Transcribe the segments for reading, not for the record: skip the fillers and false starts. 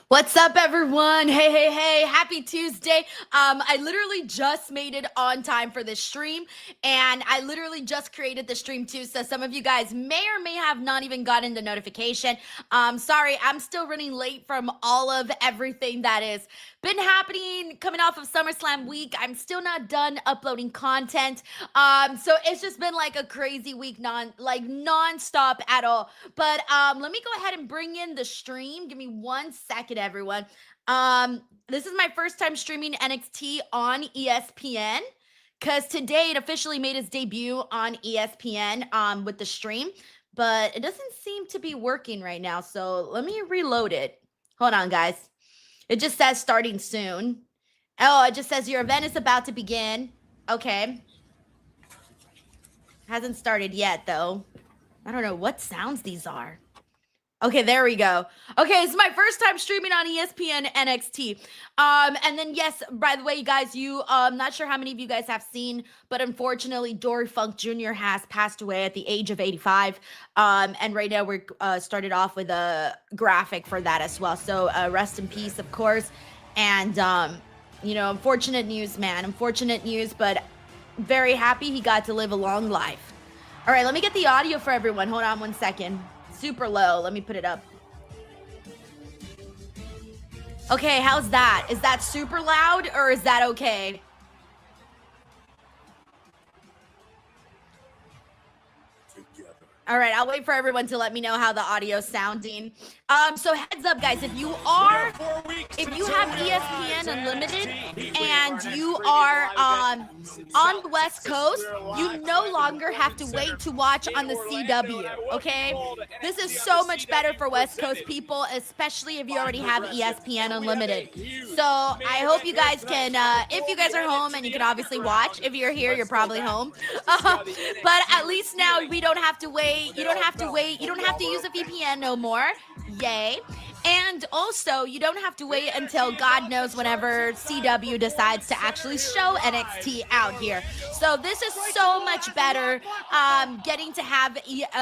What's up, everyone? Hey, happy Tuesday. I literally just made it on time for this stream, and I literally just created the stream too, so some of you guys may or may have not even gotten the notification. Sorry, I'm still running late from all of everything that is been happening coming off of SummerSlam week. I'm still not done uploading content. So it's just been like a crazy week, non-stop at all. But let me go ahead and bring in the stream. Give me 1 second, everyone. This is my first time streaming NXT on ESPN, because today it officially made its debut on ESPN with the stream, but it doesn't seem to be working right now. So let me reload it. Hold on, guys. It just says starting soon. Oh, it just says your event is about to begin. Okay. Hasn't started yet, though. I don't know what sounds these are. Okay, there we go. Okay, it's my first time streaming on ESPN NXT. And then, yes, by the way, you guys, I'm not sure how many of you guys have seen, but unfortunately, Dory Funk Jr. has passed away at the age of 85. And right now, we're started off with a graphic for that as well. So rest in peace, of course. And, unfortunate news, man. Unfortunate news, but very happy he got to live a long life. All right, let me get the audio for everyone. Hold on 1 second. Super low. Let me put it up. Okay, how's that? Is that super loud or is that okay? All right, I'll wait for everyone to let me know how the audio's sounding. So heads up, guys, if you have ESPN Unlimited and you are on the West Coast, you no longer have to wait to watch on the CW, okay? This is so much better for West Coast people, especially if you already have ESPN Unlimited. So I hope you guys can, if you guys are home, and you can obviously watch. If you're here, you're probably home. But at least now we don't have to wait. You don't have to wait. You don't have to use a VPN no more. Yay. And also, you don't have to wait until God knows whenever CW decides to actually show NXT out here. So this is so much better, getting to have NXT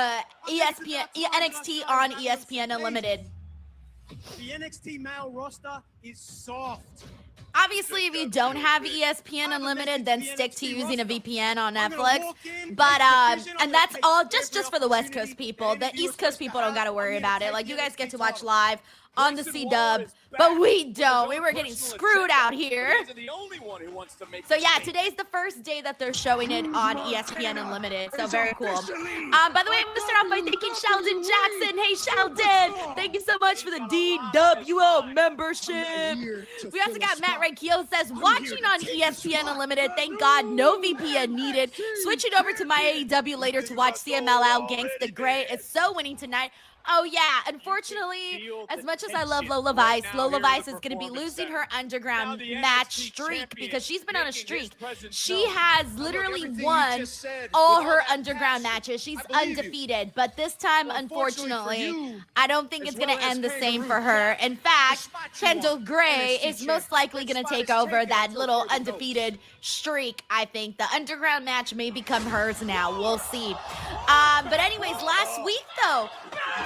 on ESPN Unlimited. The NXT male roster is soft. Obviously, if you don't have ESPN Unlimited, then stick to using a VPN on Netflix. But, and that's all just for the West Coast people. The East Coast people don't got to worry about it. Like, you guys get to watch live on the C-Dub, but we don't. We were getting screwed out here. So yeah, today's the first day that they're showing it on ESPN Unlimited, so very cool. By the way, I'm going to start off by thanking Sheldon Jackson. Hey, Sheldon, thank you so much for the DWO membership. We also got Matt Raikio says, watching on ESPN Unlimited, thank God, no VPN needed. Switching over to my AEW later to watch CMLL Gangsta Grey is so winning tonight. Oh, yeah. Unfortunately, as much as I love Lola Vice is going to be losing her underground match streak because she's been on a streak. She has literally won all her underground matches. She's undefeated. But this time, unfortunately, I don't think it's going to end the same for her. In fact, Kendal Gray is most likely going to take over that little undefeated streak, I think. The underground match may become hers now. We'll see. But anyways, last week, though,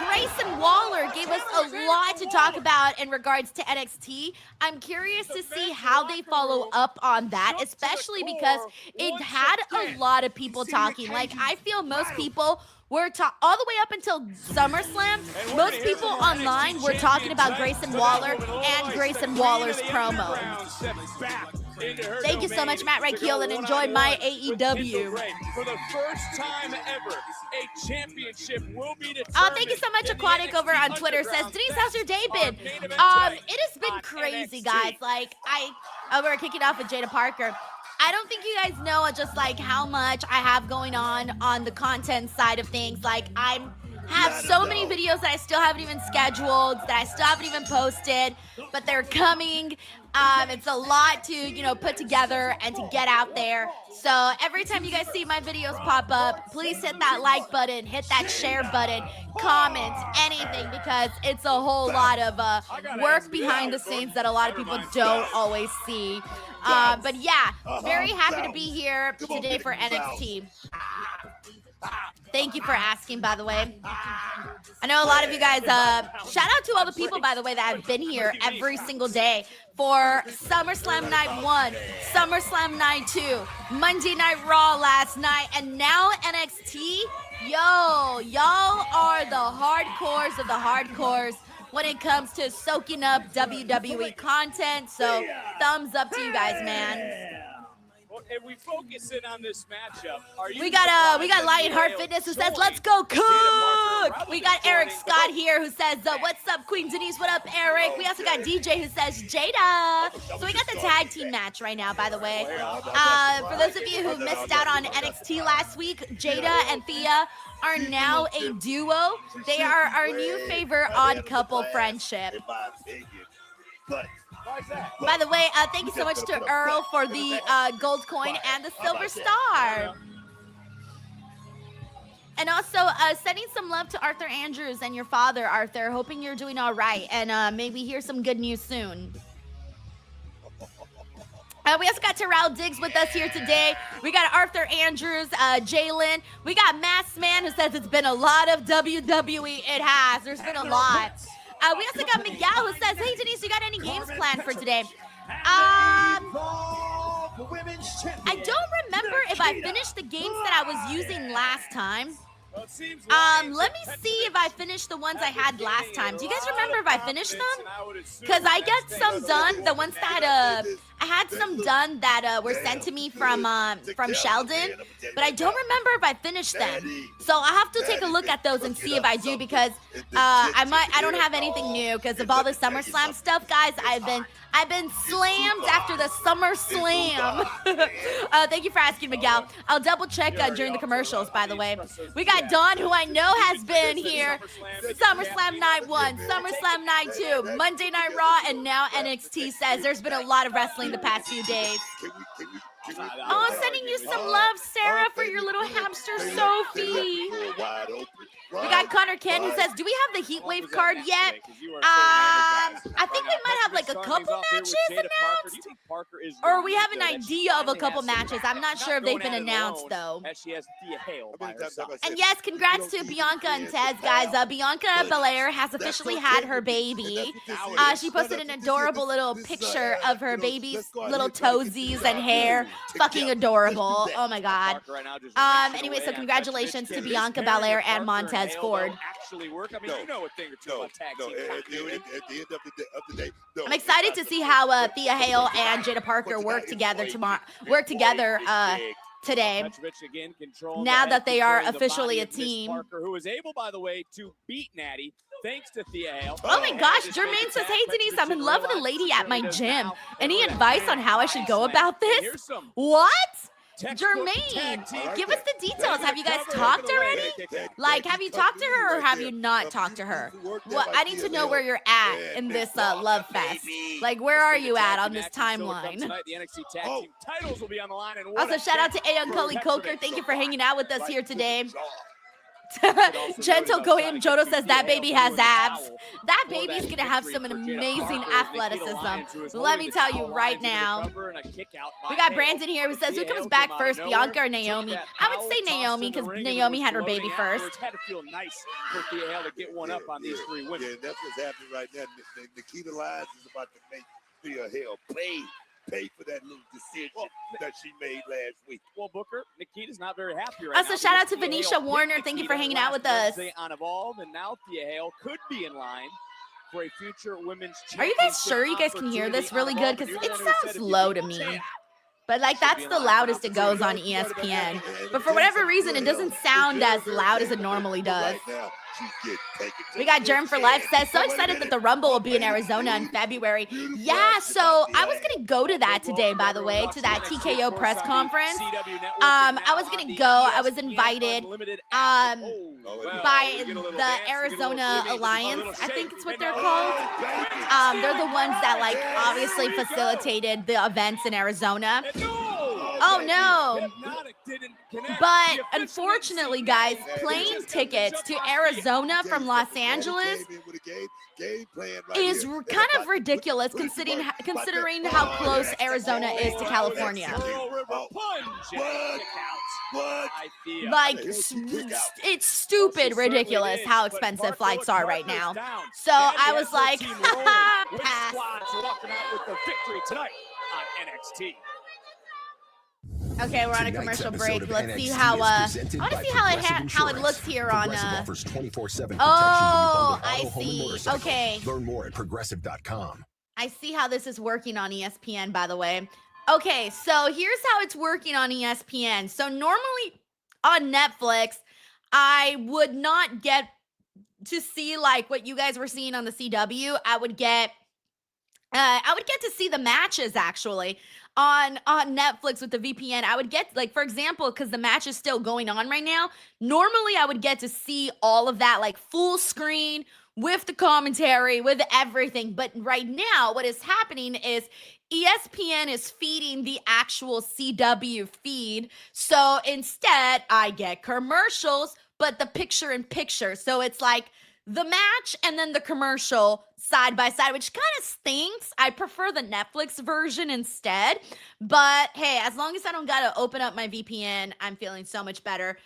Grayson Waller gave us a lot to talk about in regards to NXT. I'm curious to see how they follow up on that, especially because it had a lot of people talking. Like, I feel most people were all the way up until SummerSlam, most people online were talking about Grayson Waller and Grayson Waller's promo. Thank you so much, Matt Raikio, and enjoy my AEW. For the first time ever, a championship will be determined. Oh, thank you so much, Aquatic over on Twitter says, Denise, how's your day been? It has been crazy, guys. Like, we're kicking off with Jada Parker. I don't think you guys know just like how much I have going on the content side of things. Like, I have so many videos that I still haven't even scheduled, that I still haven't even posted, but they're coming. It's a lot to, put together and to get out there. So every time you guys see my videos pop up, please hit that like button, hit that share button, comment, anything, because it's a whole lot of work behind the scenes that a lot of people don't always see. But yeah, very happy to be here today for NXT. Thank you for asking, by the way. I know a lot of you guys, shout out to all the people, by the way, that have been here every single day for SummerSlam Night 1, SummerSlam Night 2, Monday Night Raw last night, and now NXT. Yo, y'all are the hardcores of the hardcores when it comes to soaking up WWE content, so thumbs up to you guys, man. If we focus in on this matchup, we got Lionheart Fitness who says, let's go cook. We got Eric Scott here who says, what's up, Queen Denise? What up, Eric? We also got DJ who says, Jada. So we got the tag team match right now, by the way. For those of you who missed out on NXT last week, Jada and Thea are now a duo. They are our new favorite odd couple friendship. By the way, thank you so much to Earl for the gold coin and the silver star. And also sending some love to Arthur Andrews and your father, Arthur. Hoping you're doing all right and maybe hear some good news soon. We also got Terrell Diggs with us here today. We got Arthur Andrews, Jalen. We got Mass Man who says it's been a lot of WWE. It has. There's been a lot. We also got Miguel who says, hey, Denise, you got any games planned for today? I don't remember if I finished the games that I was using last time. Let me see if I finished the ones I had last time. Do you guys remember if I finished them? Because I got some done, the ones that I had some done that were sent to me from Sheldon, but I don't remember if I finished them. So I'll have to take a look at those and see if I do, because I don't have anything new because of all the SummerSlam stuff, guys. I've been slammed after the SummerSlam. Thank you for asking, Miguel. I'll double check during the commercials, by the way. We got Dawn, who I know has been here. SummerSlam Night 1, SummerSlam Night 2, Monday Night Raw, and now NXT says there's been a lot of wrestling the past few days. Oh, sending you some love, Sarah, for your little hamster, Sophie. We got Connor Ken who says, do we have the Heatwave card yet? I think we might have like a couple matches announced. Or we have an idea of a couple matches. I'm not sure if they've been announced, though. And yes, congrats to Bianca and Tez, guys. Bianca Belair has officially had her baby. She posted an adorable little picture of her baby's little toesies and hair. Fucking adorable. Oh, my God. Anyway, so congratulations to Bianca Belair and Montez Ford. I'm excited to see how Thea Hale and Jada Parker work together today. Now that they are officially a team. Parker, who was able, by the way, to beat Natty thanks to Thea Hale. Oh my gosh, Jermaine says, hey Denise, I'm in love with a lady at my gym. Any advice on how I should go about this? What? Jermaine, give us the details. Have you guys talked already? Like, have you talked to her or have you not talked to her? Well, I need to know where you're at in this love fest. Like, where are you at on this timeline? Also, shout out to Ayon Cully Coker. Thank you for hanging out with us here today. Gentle Goyim Jodo says that baby has abs. That baby's gonna have some amazing athleticism. Let me tell you right now. We got Brandon here who says, who comes back first, Bianca or Naomi? I would say Naomi because Naomi had her baby first. It's had to feel nice for Thea Hale to get one up on these three women. Yeah, that's what's happening right now. Nikita Lyons is about to make Thea Hale pay for that little decision that she made last week. Well, Booker, Nikita's not very happy right also, now. shout out to Venetia Warner. Thank you for hanging out with us. On Evolve, and now Thea Hale could be in line for a future women's championship. Are you guys sure you guys can hear this really good? Because it sounds low to me. But, like, that's the loudest it goes on ESPN. But for whatever reason, it doesn't sound as loud as it normally does. We got Germ for Life says, so excited that the Rumble will be in Arizona in February. Yeah, so I was going to go to that today, by the way, to that TKO press conference. I was going to go. I was invited by the Arizona Alliance, I think it's what they're called. They're the ones that, like, obviously facilitated the events in Arizona. Oh no. Hypnotic didn't connect. But The official unfortunately, didn't see guys, it. plane Just tickets to jumped off Arizona from Los Angeles is kind of ridiculous considering how close Arizona is to California. Pearl River punch. What? What? I feel. Like, it's stupid ridiculous how expensive flights are right now. So I was like, pass. Squads walking out with the victory tonight on NXT. Okay, we're on a commercial break. Let's see how I want to see how it looks here on offers 24/7 Oh, I home and see. motorcycle. Okay. Learn more at progressive.com. I see how this is working on ESPN, by the way. Okay, so here's how it's working on ESPN. So normally on Netflix, I would not get to see like what you guys were seeing on the CW. I would get to see the matches actually on Netflix with the VPN. I would get, like, for example, because the match is still going on right now, normally I would get to see all of that like full screen with the commentary, with everything. But right now, what is happening is ESPN is feeding the actual CW feed. So instead, I get commercials, but the picture in picture. So it's like the match and then the commercial side by side, which kind of stinks. I prefer the Netflix version instead. But hey, as long as I don't gotta open up my VPN, I'm feeling so much better.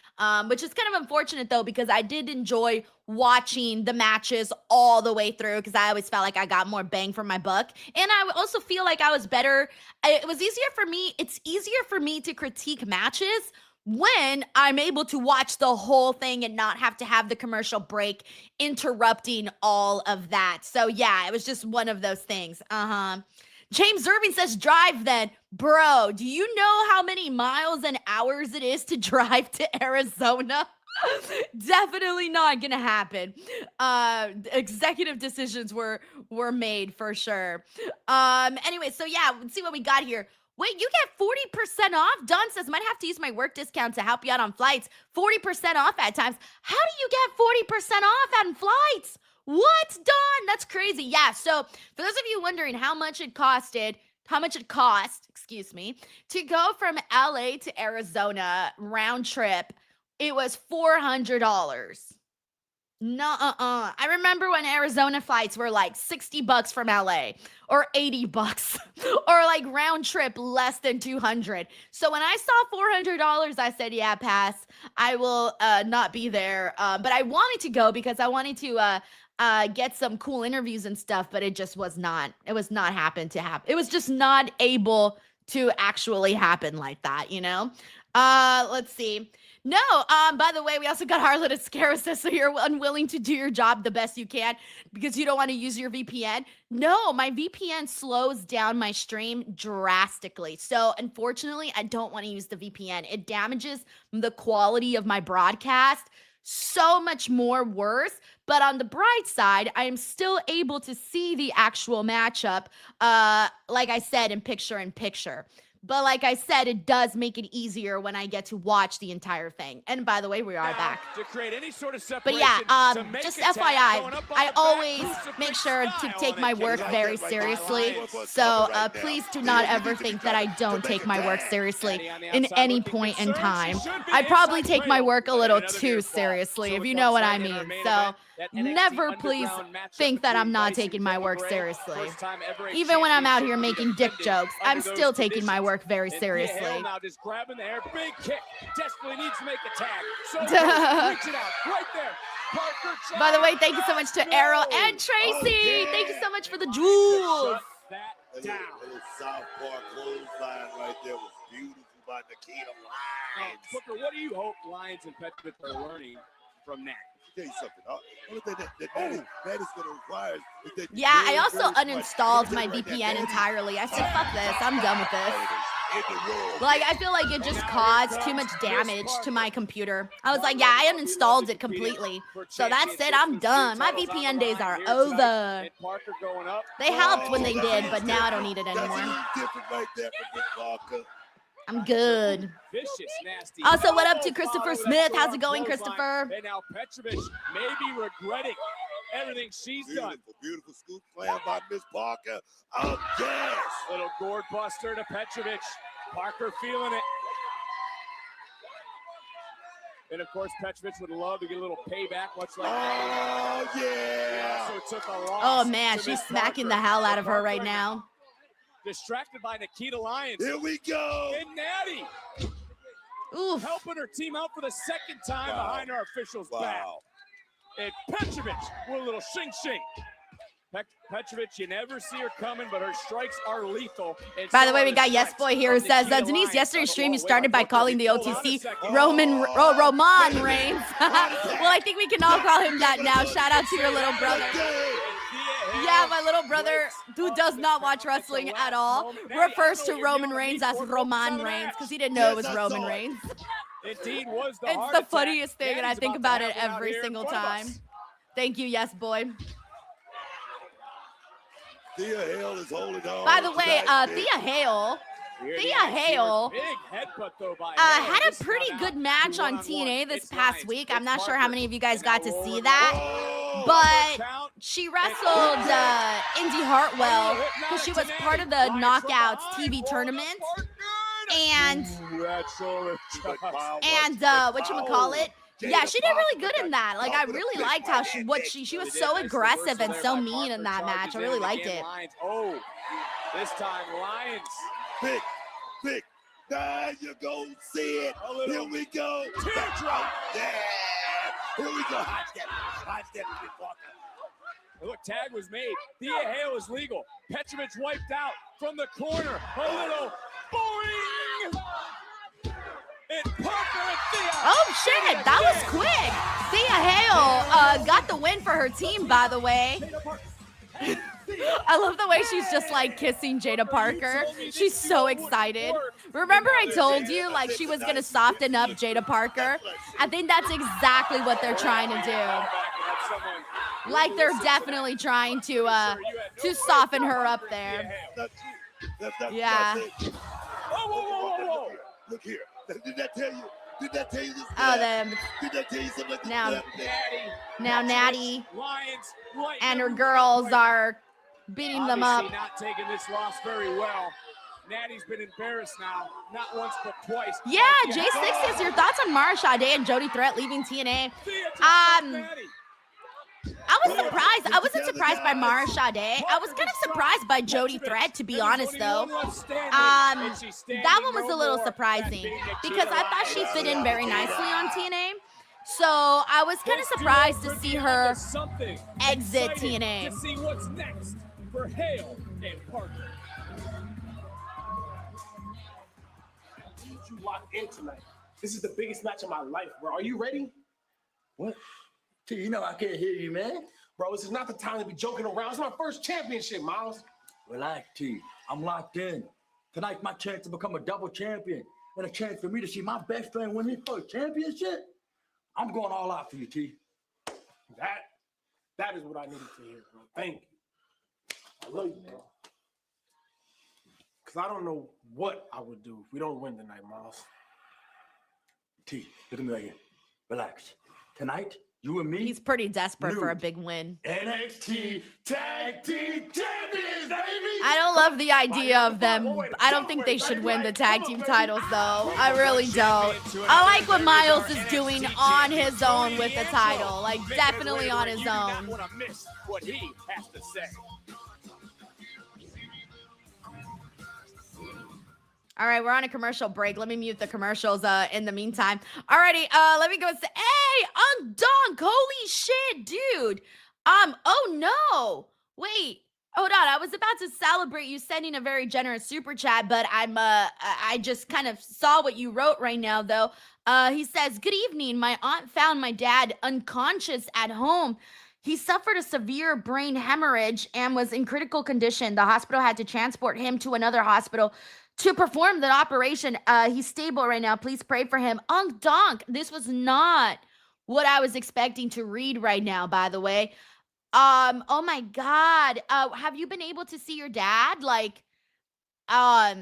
Which is kind of unfortunate though, because I did enjoy watching the matches all the way through because I always felt like I got more bang for my buck. And I also feel like I was better. It was easier for me. It's easier for me to critique matches when I'm able to watch the whole thing and not have to have the commercial break interrupting all of that. So yeah, it was just one of those things. James Irving says, drive then. Bro, do you know how many miles and hours it is to drive to Arizona? Definitely not gonna happen. Executive decisions were made for sure. Anyway, so yeah, let's see what we got here. Wait, you get 40% off? Don says, might have to use my work discount to help you out on flights. 40% off at times. How do you get 40% off on flights? What, Don? That's crazy. Yeah, so for those of you wondering how much it cost, excuse me, to go from LA to Arizona round trip, it was $400. I remember when Arizona flights were like $60 from LA or $80 or like round trip less than 200. So when I saw $400, I said, yeah, pass. I will not be there. But I wanted to go because I wanted to get some cool interviews and stuff, but it just was not. It was not happen to happen. It was just not able to actually happen like that, you know? Let's see. No, by the way, we also got Harlan Ascaris, so you're unwilling to do your job the best you can because you don't want to use your VPN. No, my VPN slows down my stream drastically. So unfortunately, I don't want to use the VPN. It damages the quality of my broadcast so much more worse. But on the bright side, I am still able to see the actual matchup, like I said, in picture. But like I said, it does make it easier when I get to watch the entire thing. And by the way, we are back. To create any sort of But yeah, just FYI, I always back, make sure to take my work very seriously. So please do not ever think that I don't take my work seriously in any point in time. I probably take my work a little too seriously, if you know what I mean. So never please think that I'm not taking my work seriously. Even when I'm out here making dick jokes, I'm still taking my work very seriously. Now just grabbing the air, big kick. Desperately needs to make a tag. So reach it out right there. Parker, by the way, thank you so much to Errol and Tracy. Thank you so much for the jewels. Shut that down. Southpaw clothesline right there was beautiful by Nikita Lyons. Booker, what do you hope Lyons and Petrovic are learning from that? Tell you something. Only thing that is going to require is that yeah, I also uninstalled my VPN entirely. I said, fuck this. I'm done with this. Like, I feel like it just caused too much damage to my computer. I was like, yeah, I uninstalled it completely. So that's it. I'm done. My VPN days are over. They helped when they did, but now I don't need it anymore. I'm good. Vicious, nasty. Also, what up to Christopher Smith? How's it going, Christopher? And now Petrovic may be regretting everything she's done. Beautiful scoop slam by Miss Parker. Oh, yes. Little gourd buster to Petrovic. Parker feeling it. And, of course, Petrovic would love to get a little payback, much like yeah. He also took a loss. Oh, man, to she's Miss smacking Parker. the hell out of her Parker right now. Distracted by Nikita Lyons. Here we go. And Natty Oof. helping her team out for the second time behind our official's back. And Petrovic with a little shing-shing. Petrovic, you never see her coming, but her strikes are lethal. By the way, we got Yes Boy here who says, Denise, yesterday's stream you started by calling the OTC Roman Reigns. Well, I think we can all call him that now. Shout out to your little brother. Yeah, my little brother, who does not watch wrestling at all, refers to Roman Reigns as Roman Reigns because he didn't know it was Roman Reigns. Indeed was the It's the funniest thing, and I think about it every single time. Thank you, Yes Boy. Thea Hale is holding on. By the way, tonight, Thea Hale had a pretty good match on TNA this past week. I'm not sure how many of you guys got to see that, but she wrestled Indy Hartwell because she was part of the Knockouts TV tournament. And whatchamacallit? Yeah, she did really good in that. Like, I really liked how she was so aggressive and so mean in that match. I really liked it. Oh, this time Lions. Big. Now you go see it. Here we go. Teardrop. Yeah. Here we go. Hot step. Look, tag was made. Thea Hale is legal. Petrovic wiped out from the corner. A little boing. And Parker and Thea. Oh, shit. That was quick. Thea Hale got the win for her team, by the way. I love the way she's just like kissing Jada Parker. She's so excited. Remember I told you like she was going to soften up Jada Parker? I think that's exactly what they're trying to do. Like they're definitely trying to soften her up there. Yeah. Whoa. Look here. Did that tell you? Did that tell you this? Did that tell you something like now, now Natty and her girls are beating them up. Not taking this loss very well. Natty's been embarrassed now, not once but twice. Yeah, J6 your thoughts on Mara Sade and Jody Threat leaving TNA? I was surprised. I wasn't surprised by Mara Sade. I was kind of surprised by Jody Threat, to be honest, though. That one was a little surprising because I thought she fit in very nicely on TNA. So I was kind of surprised to see her exit TNA. To see what's next for Hale and Parker. I need you locked in tonight. This is the biggest match of my life, bro. Are you ready? What? T, you know I can't hear you, man. Bro, this is not the time to be joking around. It's my first championship, Miles. Relax, T. I'm locked in. Tonight's my chance to become a double champion and a chance for me to see my best friend win his first championship. I'm going all out for you, T. That is what I needed to hear, bro. Thank you. I love you, bro. Because I don't know what I would do if we don't win tonight, Miles. T, look at me right here. Relax. Tonight, you and me. He's pretty desperate for a big win. NXT Tag Team Champions, baby! I don't love the idea of them. I don't think they should win the tag team titles, though. I really don't. I like what Miles is doing on his own with the title. Like, definitely on his own. What he has to say. All right, we're on a commercial break. Let me mute the commercials in the meantime. Alrighty, let me go say, hey, Undunk, holy shit, dude. Oh no, wait, hold on. I was about to celebrate you sending a very generous super chat, but I just kind of saw what you wrote right now, though. He says, good evening. My aunt found my dad unconscious at home. He suffered a severe brain hemorrhage and was in critical condition. The hospital had to transport him to another hospital to perform the operation. He's stable right now. Please pray for him. Donk. This was not what I was expecting to read right now, by the way. Oh my God. Have you been able to see your dad? Like, are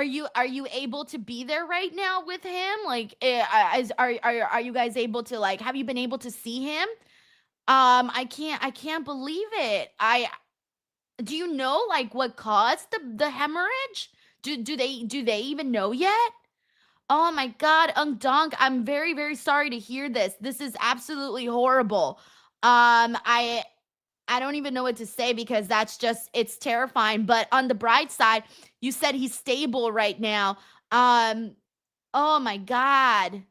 you able to be there right now with him? Like, are you guys able to, like, have you been able to see him? I can't believe it. Do you know like what caused the hemorrhage? do they even know yet? Oh my God, Donk, I'm very, very sorry to hear this. This is absolutely horrible. I don't even know what to say because that's just, it's terrifying. But on the bright side, you said he's stable right now. Oh my God.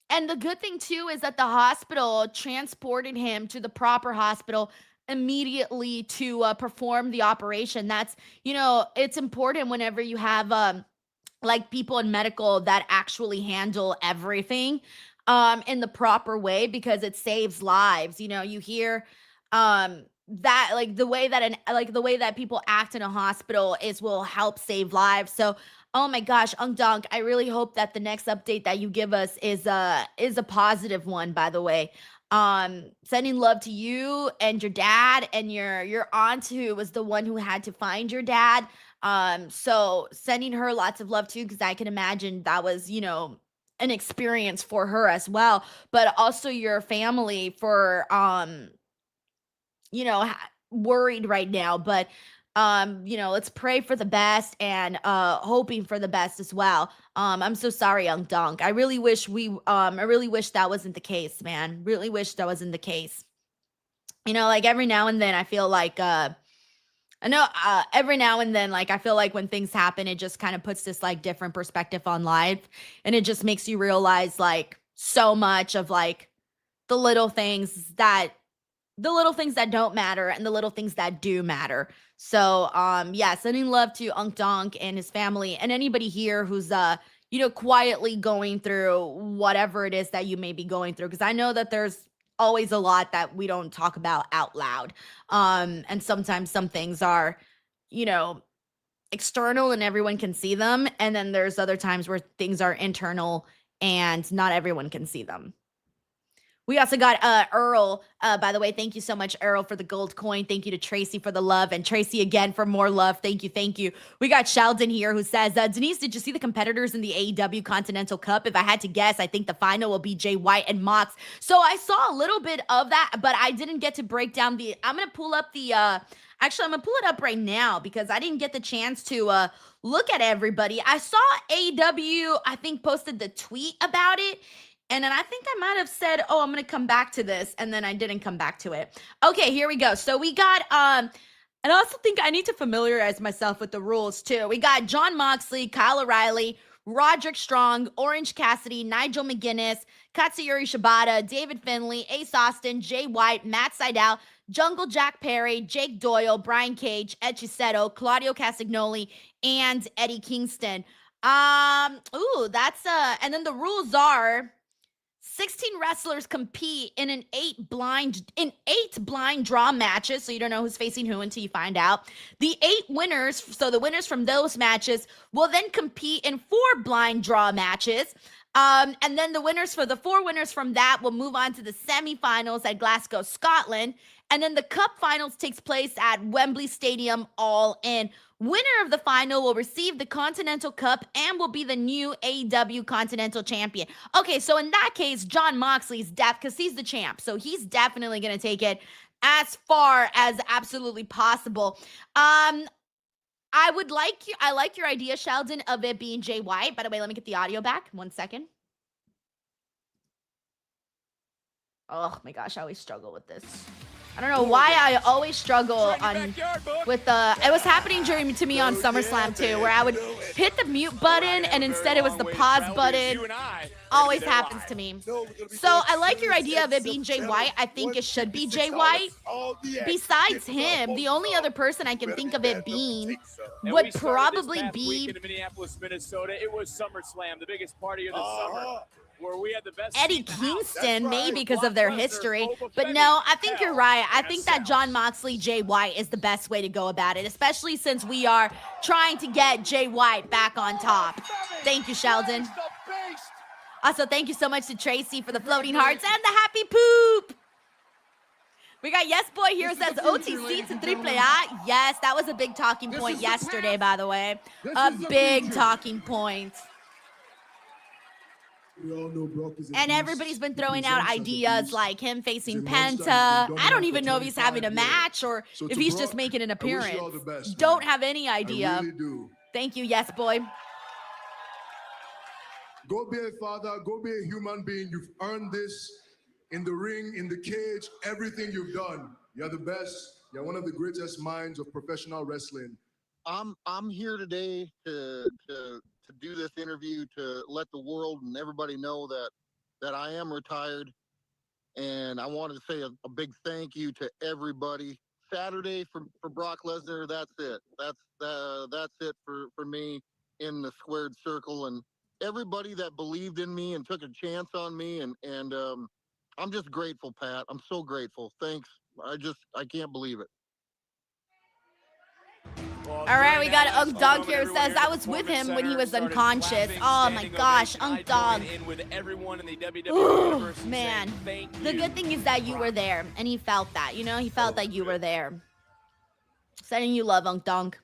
And the good thing too is that the hospital transported him to the proper hospital immediately to perform the operation. That's, it's important whenever you have like people in medical that actually handle everything in the proper way, because it saves lives. You hear that like the way that people act in a hospital will help save lives. So oh my gosh, Donk, I really hope that the next update that you give us is a positive one, by the way. Sending love to you and your dad and your aunt, who was the one who had to find your dad. So sending her lots of love too, because I can imagine that was, an experience for her as well. But also your family for worried right now. But let's pray for the best and hoping for the best as well. I'm so sorry, Young Donk. I really wish that wasn't the case, man. Really wish that wasn't the case. Like every now and then I feel like every now and then, like, I feel like when things happen, it just kind of puts this like different perspective on life, and it just makes you realize like so much of like the little things that don't matter and the little things that do matter. So, yeah, sending love to Unc Donk and his family and anybody here who's, quietly going through whatever it is that you may be going through. Cause I know that there's always a lot that we don't talk about out loud. And sometimes some things are, external and everyone can see them. And then there's other times where things are internal and not everyone can see them. We also got Earl, by the way. Thank you so much, Earl, for the gold coin. Thank you to Tracy for the love, and Tracy again for more love. Thank you. We got Sheldon here who says, Denise, did you see the competitors in the AEW Continental Cup? If I had to guess, I think the final will be Jay White and Mox. So I saw a little bit of that, but I didn't get to break down I'm going to pull up actually, I'm going to pull it up right now because I didn't get the chance to look at everybody. I saw AEW, I think, posted the tweet about it. And then I think I might have said, I'm going to come back to this. And then I didn't come back to it. Okay, here we go. So we got, and I also think I need to familiarize myself with the rules too. We got Jon Moxley, Kyle O'Reilly, Roderick Strong, Orange Cassidy, Nigel McGuinness, Katsuyori Shibata, David Finlay, Ace Austin, Jay White, Matt Sydal, Jungle Jack Perry, Jake Doyle, Brian Cage, Ed Chisetto, Claudio Castagnoli, and Eddie Kingston. And then the rules are 16 wrestlers compete in 8 blind draw matches, so you don't know who's facing who until you find out. The 8 winners, so the winners from those matches, will then compete in 4 blind draw matches. And then the 4 winners from that will move on to the semifinals at Glasgow, Scotland. And then the Cup Finals takes place at Wembley Stadium, all in. Winner of the final will receive the Continental Cup and will be the new AEW Continental Champion. Okay, so in that case, Jon Moxley's because he's the champ, so he's definitely going to take it as far as absolutely possible. I like your idea, Sheldon, of it being Jay White. By the way, let me get the audio back. 1 second. Oh my gosh, I always struggle with this. I don't know why I always struggle with it was happening to me on SummerSlam too, where I would hit the mute button and instead it was the pause button. Always happens to me. So I like your idea of it being Jay White. I think it should be Jay White. Besides him, the only other person I can think of it being would probably be in Minneapolis, Minnesota. It was SummerSlam, the biggest party of the summer. Where we had the best Eddie Kingston, maybe because of their history. But no, I think you're right. I think that Jon Moxley, Jay White is the best way to go about it, especially since we are trying to get Jay White back on top. Thank you, Sheldon. Also, thank you so much to Tracy for the floating hearts and the happy poop. We got Yes Boy here who says OTC to AAA. Yes, that was a big talking point yesterday, by the way. A big talking point. We all know Brock is a And beast. everybody's been He throwing out presents as a ideas beast. like him He's facing a monster. Penta. He's been I don't dominant even for know if he's having a 25 years. match or So if to he's just Brock, making an I wish you all appearance. the best, Don't man. have any idea. I really do. Thank you, yes, boy. Go be a father. Go be a human being. You've earned this in the ring, in the cage, everything you've done. You're the best. You're one of the greatest minds of professional wrestling. I'm here today to do this interview to let the world and everybody know that I am retired, and I wanted to say a big thank you to everybody. Saturday for Brock Lesnar, that's it. That's it for me in the squared circle, and everybody that believed in me and took a chance on me, and I'm just grateful, Pat. I'm so grateful. Thanks. I can't believe it. All right, we got Unk Dunk here who says I was with him when he was unconscious. Oh my gosh, Unk Dunk. Ooh, man. The good thing is that you were there, and he felt that. You know, he felt that you were there. Sending you love, Unk Dunk.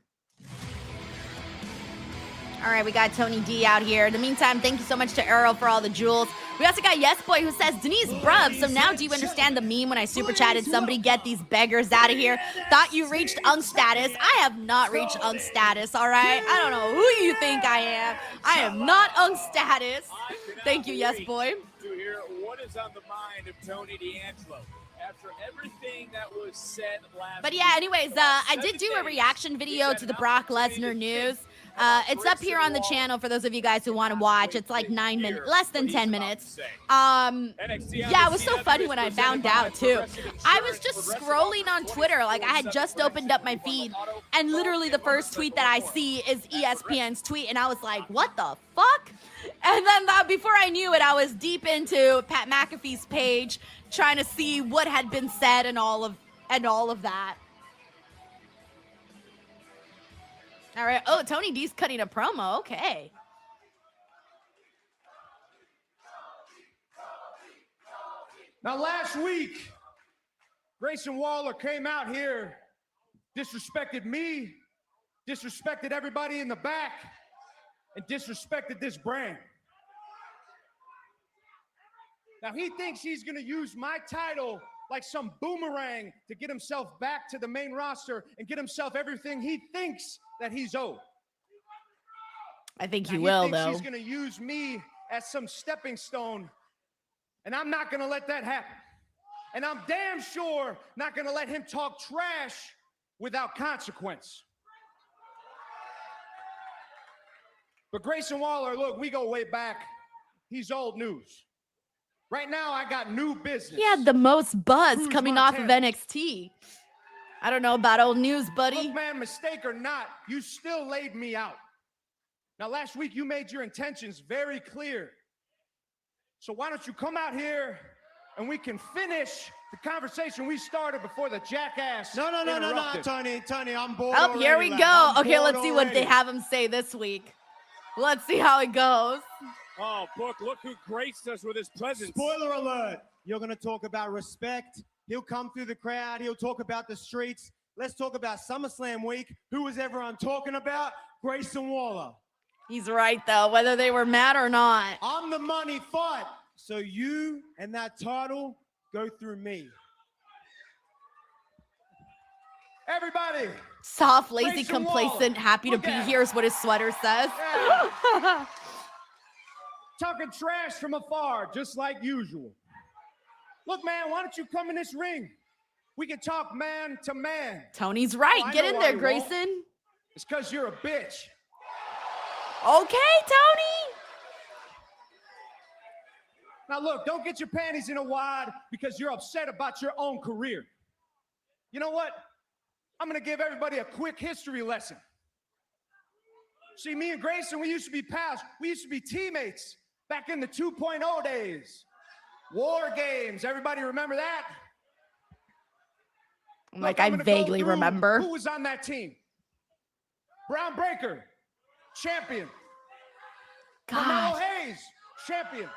All right, we got Tony D out here. In the meantime, thank you so much to Earl for all the jewels. We also got Yes Boy who says, Denise Bruv, so now do you understand the meme when I super chatted somebody get these beggars out of here? Thought you reached Unk status. I have not reached Unk status, all right? I don't know who you think I am. I am not Unk status. Thank you, Yes Boy. To hear what is on the mind of Tony D'Angelo after everything that was said last But yeah, anyways, I did do a reaction video to the Brock Lesnar news. It's up here on the channel for those of you guys who want to watch. It's like 9 minutes, less than 10 minutes. Yeah, it was so funny when I found out too. I was just scrolling on Twitter, like I had just opened up my feed, and literally the first tweet that I see is ESPN's tweet, and I was like, what the fuck? And then before I knew it, I was deep into Pat McAfee's page, trying to see what had been said and all of that. All right. Oh, Tony D's cutting a promo. Okay. Now, last week, Grayson Waller came out here, disrespected me, disrespected everybody in the back, and disrespected this brand. Now, he thinks he's going to use my title like some boomerang to get himself back to the main roster and get himself everything he thinks that he's owed. I think he now, will, he thinks though. He's going to use me as some stepping stone, and I'm not going to let that happen. And I'm damn sure not going to let him talk trash without consequence. But Grayson Waller, look, we go way back. He's old news. Right now, I got new business. He had the most buzz Cruz coming off of Montana. NXT. I don't know about old news, buddy. Look, man, mistake or not, you still laid me out. Now, last week, you made your intentions very clear. So why don't you come out here and we can finish the conversation we started before the jackass No, interrupted. Tony, I'm bored. Oh, here we already, go. lad. I'm Okay, bored let's see what they already. have him say this week. Let's see how it goes. Oh, Book, look who graced us with his presence. Spoiler alert. You're going to talk about respect. He'll come through the crowd. He'll talk about the streets. Let's talk about SummerSlam week. Who was everyone talking about? Grayson Waller. He's right, though, whether they were mad or not. I'm the money fight. So you and that title go through me. Everybody. Soft, lazy, Grayson complacent, Waller. happy to Look be at here is what his sweater says. Yeah. Talking trash from afar, just like usual. Look, man, why don't you come in this ring? We can talk man to man. Tony's right. Oh, I Get know in why there, you won't. Grayson. It's because you're a bitch. Okay, Tony. Now, look, don't get your panties in a wad because you're upset about your own career. You know what? I'm going to give everybody a quick history lesson. See, me and Grayson, we used to be pals. We used to be teammates back in the 2.0 days. War games. Everybody remember that? Like, Look, I'm I gonna vaguely go through remember. Who was on that team? Brown Breaker, champion. Carmelo God. Hayes, champion.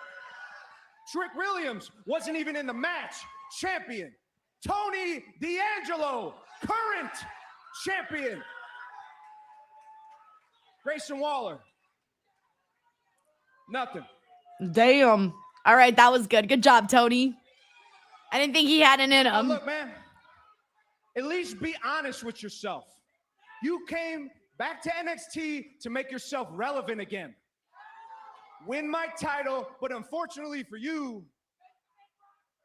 Trick Williams wasn't even in the match, champion. Tony D'Angelo, current champion. Grayson Waller, nothing. Damn. All right, that was good. Good job, Tony. I didn't think he had it in Now him. look, man, at least be honest with yourself. You came back to NXT to make yourself relevant again. Win my title, but unfortunately for you,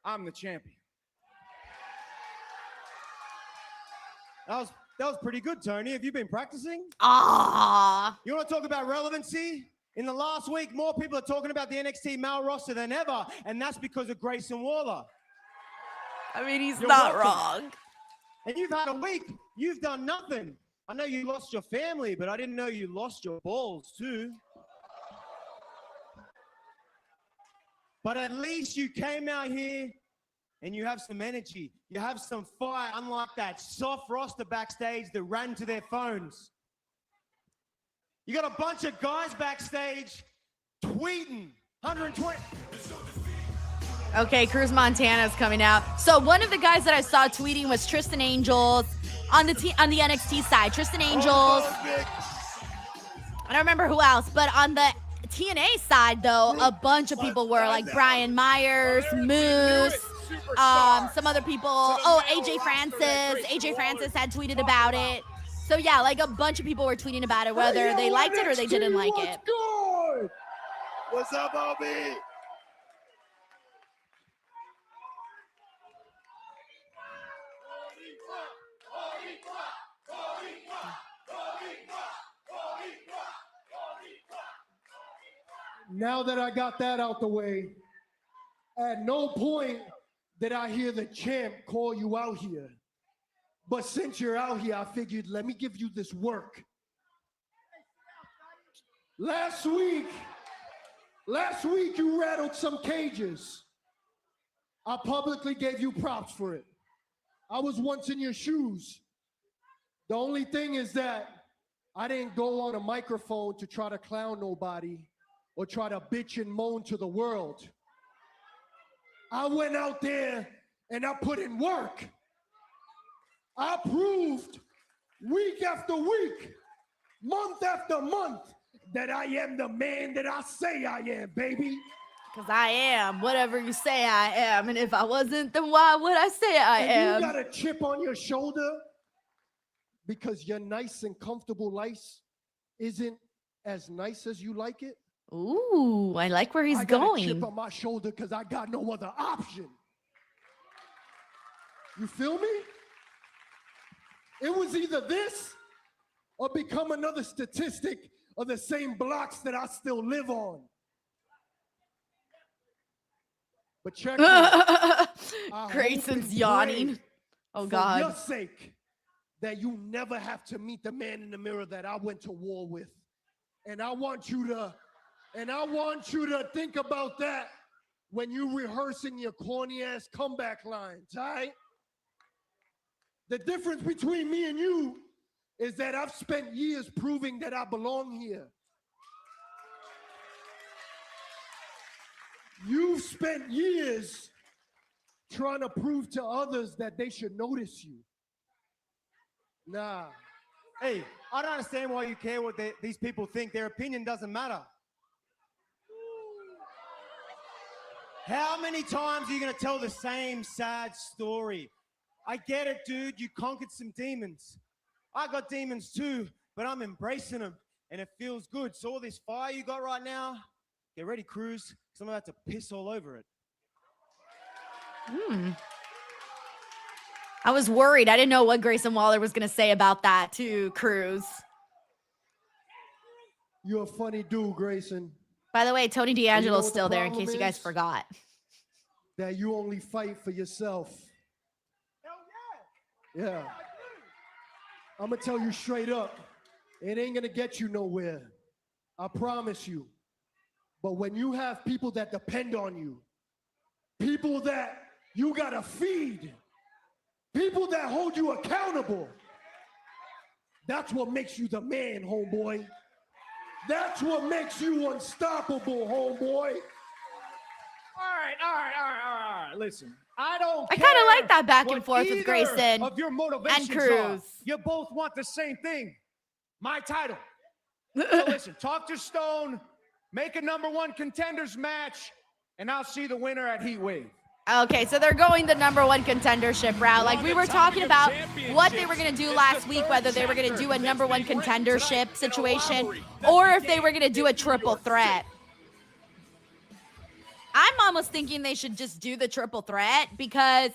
I'm the champion. That was pretty good, Tony. Have you been practicing? Ah. You want to talk about relevancy? In the last week, more people are talking about the NXT male roster than ever, and that's because of Grayson Waller. I mean, he's You're not welcome. wrong. And you've had a week. You've done nothing. I know you lost your family, but I didn't know you lost your balls too. But at least you came out here and you have some energy. You have some fire, unlike that soft roster backstage that ran to their phones. You got a bunch of guys backstage tweeting 120. Okay, Cruz Montana's coming out. So one of the guys that I saw tweeting was Tristan Angels on the NXT side. Tristan Angels. I don't remember who else, but on the TNA side, though, a bunch of people were like Brian Myers, Moose, some other people. Oh, AJ Francis. AJ Francis had tweeted about it. So yeah, like a bunch of people were tweeting about it, whether they liked it or they didn't like it. Good. What's up, Bobby? Now that I got that out the way, at no point did I hear the champ call you out here. But since you're out here, I figured, let me give you this work. Last week you rattled some cages. I publicly gave you props for it. I was once in your shoes. The only thing is that I didn't go on a microphone to try to clown nobody or try to bitch and moan to the world. I went out there and I put in work. I proved week after week, month after month, that I am the man that I say I am, baby. Because I am whatever you say I am. And if I wasn't, then why would I say I am? You got a chip on your shoulder because your nice and comfortable life isn't as nice as you like it? Ooh, I like where he's I got going. a chip on my shoulder because I got no other option. You feel me? It was either this or become another statistic of the same blocks that I still live on. But check Grayson's yawning. Oh, God. For your sake, that you never have to meet the man in the mirror that I went to war with. And I want you to think about that when you rehearsing your corny ass comeback lines, all right? The difference between me and you is that I've spent years proving that I belong here. You've spent years trying to prove to others that they should notice you. Nah. Hey, I don't understand why you care what these people think. Their opinion doesn't matter. How many times are you going to tell the same sad story? I get it, dude. You conquered some demons. I got demons too, but I'm embracing them, and it feels good. So all this fire you got right now, get ready, Cruz, because I'm about to piss all over it. I was worried. I didn't know what Grayson Waller was going to say about that to Cruz. You're a funny dude, Grayson. By the way, Tony You know D'Angelo's what still the there in problem case you guys is? forgot. That you only fight for yourself. Hell yeah. Yeah. I'm going to tell you straight up, it ain't going to get you nowhere. I promise you. But when you have people that depend on you, people that you got to feed, people that hold you accountable, that's what makes you the man, homeboy. That's what makes you unstoppable, homeboy. All right. Listen, I don't I care kind of like that back and what forth with either Grayson of your motivations and are. Cruz. You both want the same thing, my title. So listen, talk to Stone, Make a #1 contenders match, and I'll see the winner at Heat Wave. Okay, so they're going the #1 contendership route. Like we were talking about what they were going to do last week, whether they were going to do a #1 contendership situation or if they were going to do a triple threat. I'm almost thinking they should just do the triple threat because,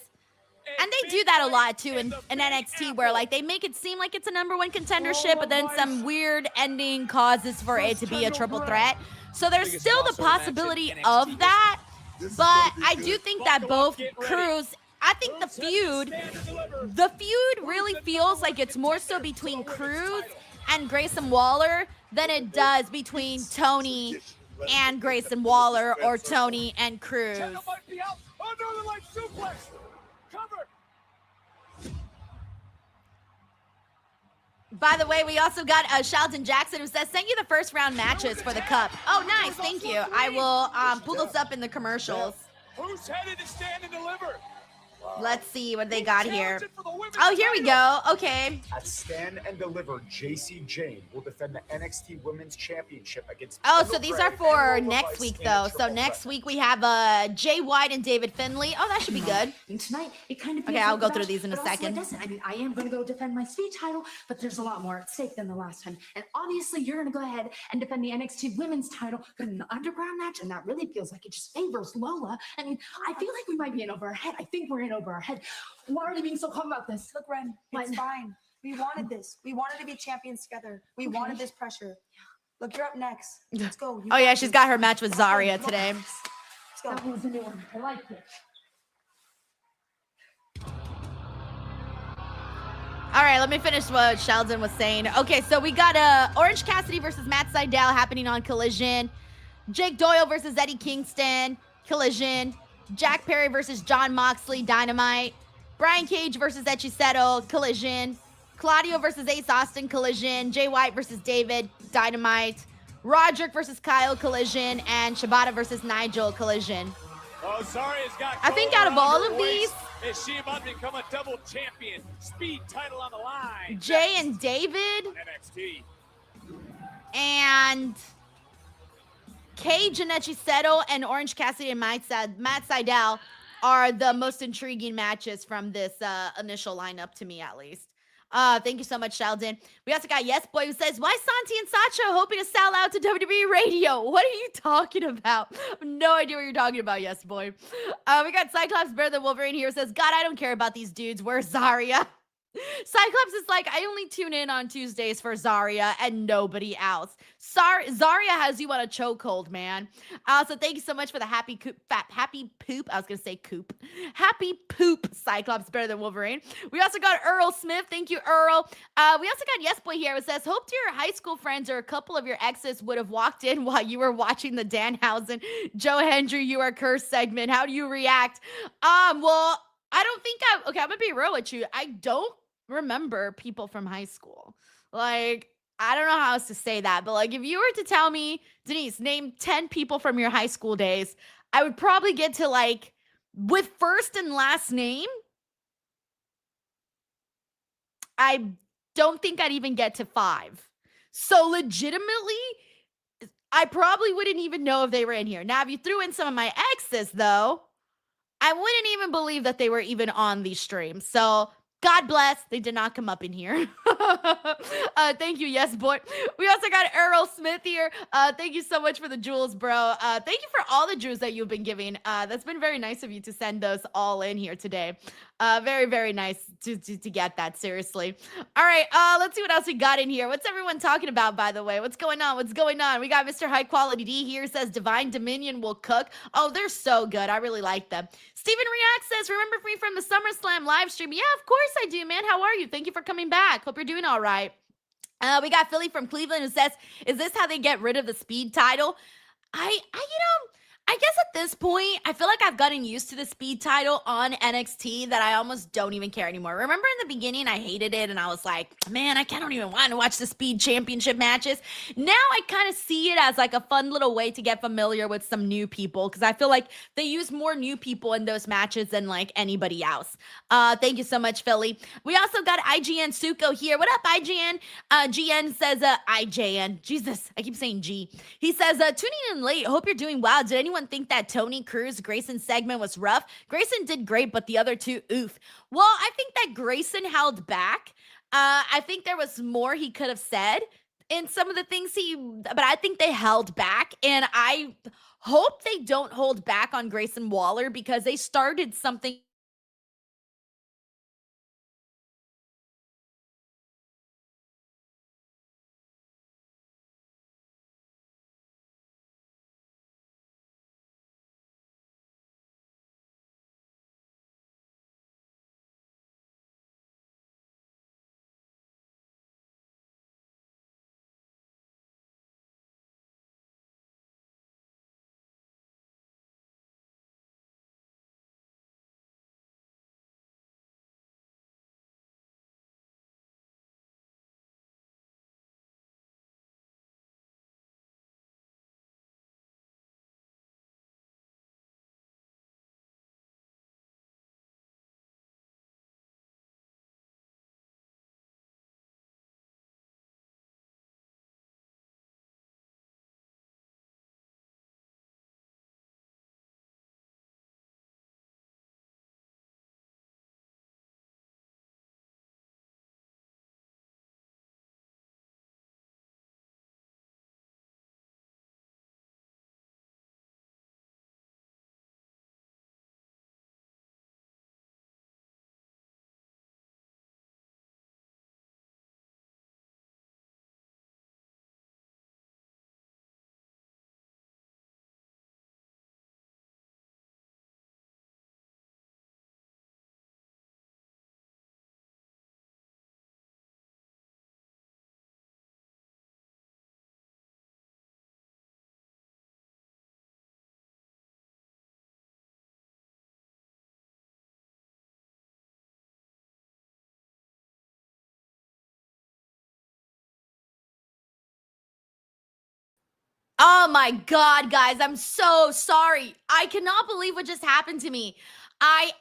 and they do that a lot too in NXT where like they make it seem like it's a #1 contendership, but then some weird ending causes for it to be a triple threat. So there's still the possibility of that, but I do think that both crews, I think the feud really feels like it's more so between Cruz and Grayson Waller than it does between Tony and Grayson Waller or Tony and Cruz. By the way, we also got Sheldon Jackson who says, send you the first round matches for the cup. Oh, nice. Thank you. I will pull those up in the commercials. Who's headed to stand and deliver? Let's see what they got here. Oh, here we go. Okay. At Stand and Deliver, JC Jane will defend the NXT Women's Championship against. Oh, so these are for next week, though. So next week we have Jay White and David Finlay. Oh, that should be good. Tonight, it kind of okay, I'll go through these in a second. I mean, I am going to go defend my speed title, but there's a lot more at stake than the last time. And obviously, you're going to go ahead and defend the NXT Women's title, but in the underground match, and that really feels like it just favors Lola. I mean, I feel like we might be in over our head. I think we're in over our head. Why are you being so calm about this? Look, Ren, it's fine. We wanted this. We wanted to be champions together. We wanted this pressure. Look, you're up next. Let's go. Oh, yeah, she's got her match with Zarya today. Let's go. That was a new one. I like it. All right, let me finish what Sheldon was saying. Okay, so we got Orange Cassidy versus Matt Sydal happening on Collision. Jake Doyle versus Eddie Kingston, Collision. Jack Perry versus John Moxley, Dynamite. Brian Cage versus Echisetto, Collision. Claudio versus Ace Austin, Collision. Jay White versus David, Dynamite. Roderick versus Kyle, Collision. And Shibata versus Nigel, Collision. Oh, Zarya's got I think out of all of these, is she about to become a double champion? Speed title on the line. Jay and David. NXT. And Cage and Echisetto and Orange Cassidy and Matt Sydal are the most intriguing matches from this initial lineup to me, at least. Thank you so much, Sheldon. We also got Yes Boy who says, why Santi and Sacha hoping to sell out to WWE Radio? What are you talking about? I have no idea what you're talking about, Yes Boy. We got Cyclops Better Than Wolverine here who says, God, I don't care about these dudes. Where's Zarya? Cyclops is like, I only tune in on Tuesdays for Zarya and nobody else. Zarya has you on a chokehold, man. So thank you so much for the happy poop. I was gonna say coop. Happy poop, Cyclops Better Than Wolverine. We also got Earl Smith. Thank you, Earl. We also got Yes Boy here. It says, hope your high school friends or a couple of your exes would have walked in while you were watching the Danhausen Joe Hendry You Are Cursed segment. How do you react? Well, I don't think okay, I'm gonna be real with you. I don't remember people from high school. Like, I don't know how else to say that, but like if you were to tell me, Denise, name 10 people from your high school days, I would probably get to like, with first and last name, I don't think I'd even get to 5. So legitimately, I probably wouldn't even know if they were in here. Now, if you threw in some of my exes, though, I wouldn't even believe that they were even on these streams. So God bless, they did not come up in here. Thank you, Yes Boy. We also got Earl Smith here. Thank you so much for the jewels, bro. Thank you for all the jewels that you've been giving. That's been very nice of you to send those all in here today. Very, very nice to get that, seriously. All right, let's see what else we got in here. What's everyone talking about, by the way? What's going on? What's going on? We got Mr. High Quality D here, says Divine Dominion will cook. Oh, they're so good. I really like them. Steven React says, remember me from the SummerSlam live stream? Yeah, of course I do, man. How are you? Thank you for coming back. Hope you're doing all right. We got Philly from Cleveland who says, is this how they get rid of the speed title? I I guess at this point, I feel like I've gotten used to the speed title on NXT that I almost don't even care anymore. Remember in the beginning, I hated it and I was like, man, I don't even want to watch the speed championship matches. Now I kind of see it as like a fun little way to get familiar with some new people because I feel like they use more new people in those matches than like anybody else. Thank you so much, Philly. We also got IGN Suko here. What up, IGN? GN says, IJN. Jesus, I keep saying G. He says, tuning in late. Hope you're doing well. Did anyone think that Tony Cruz Grayson segment was rough? Grayson did great, but the other two, oof. Well, I think that Grayson held back. I think there was more he could have said in some of the things but I think they held back, and I hope they don't hold back on Grayson Waller because they started something. Oh my God, guys, I'm so sorry. I cannot believe what just happened to me. I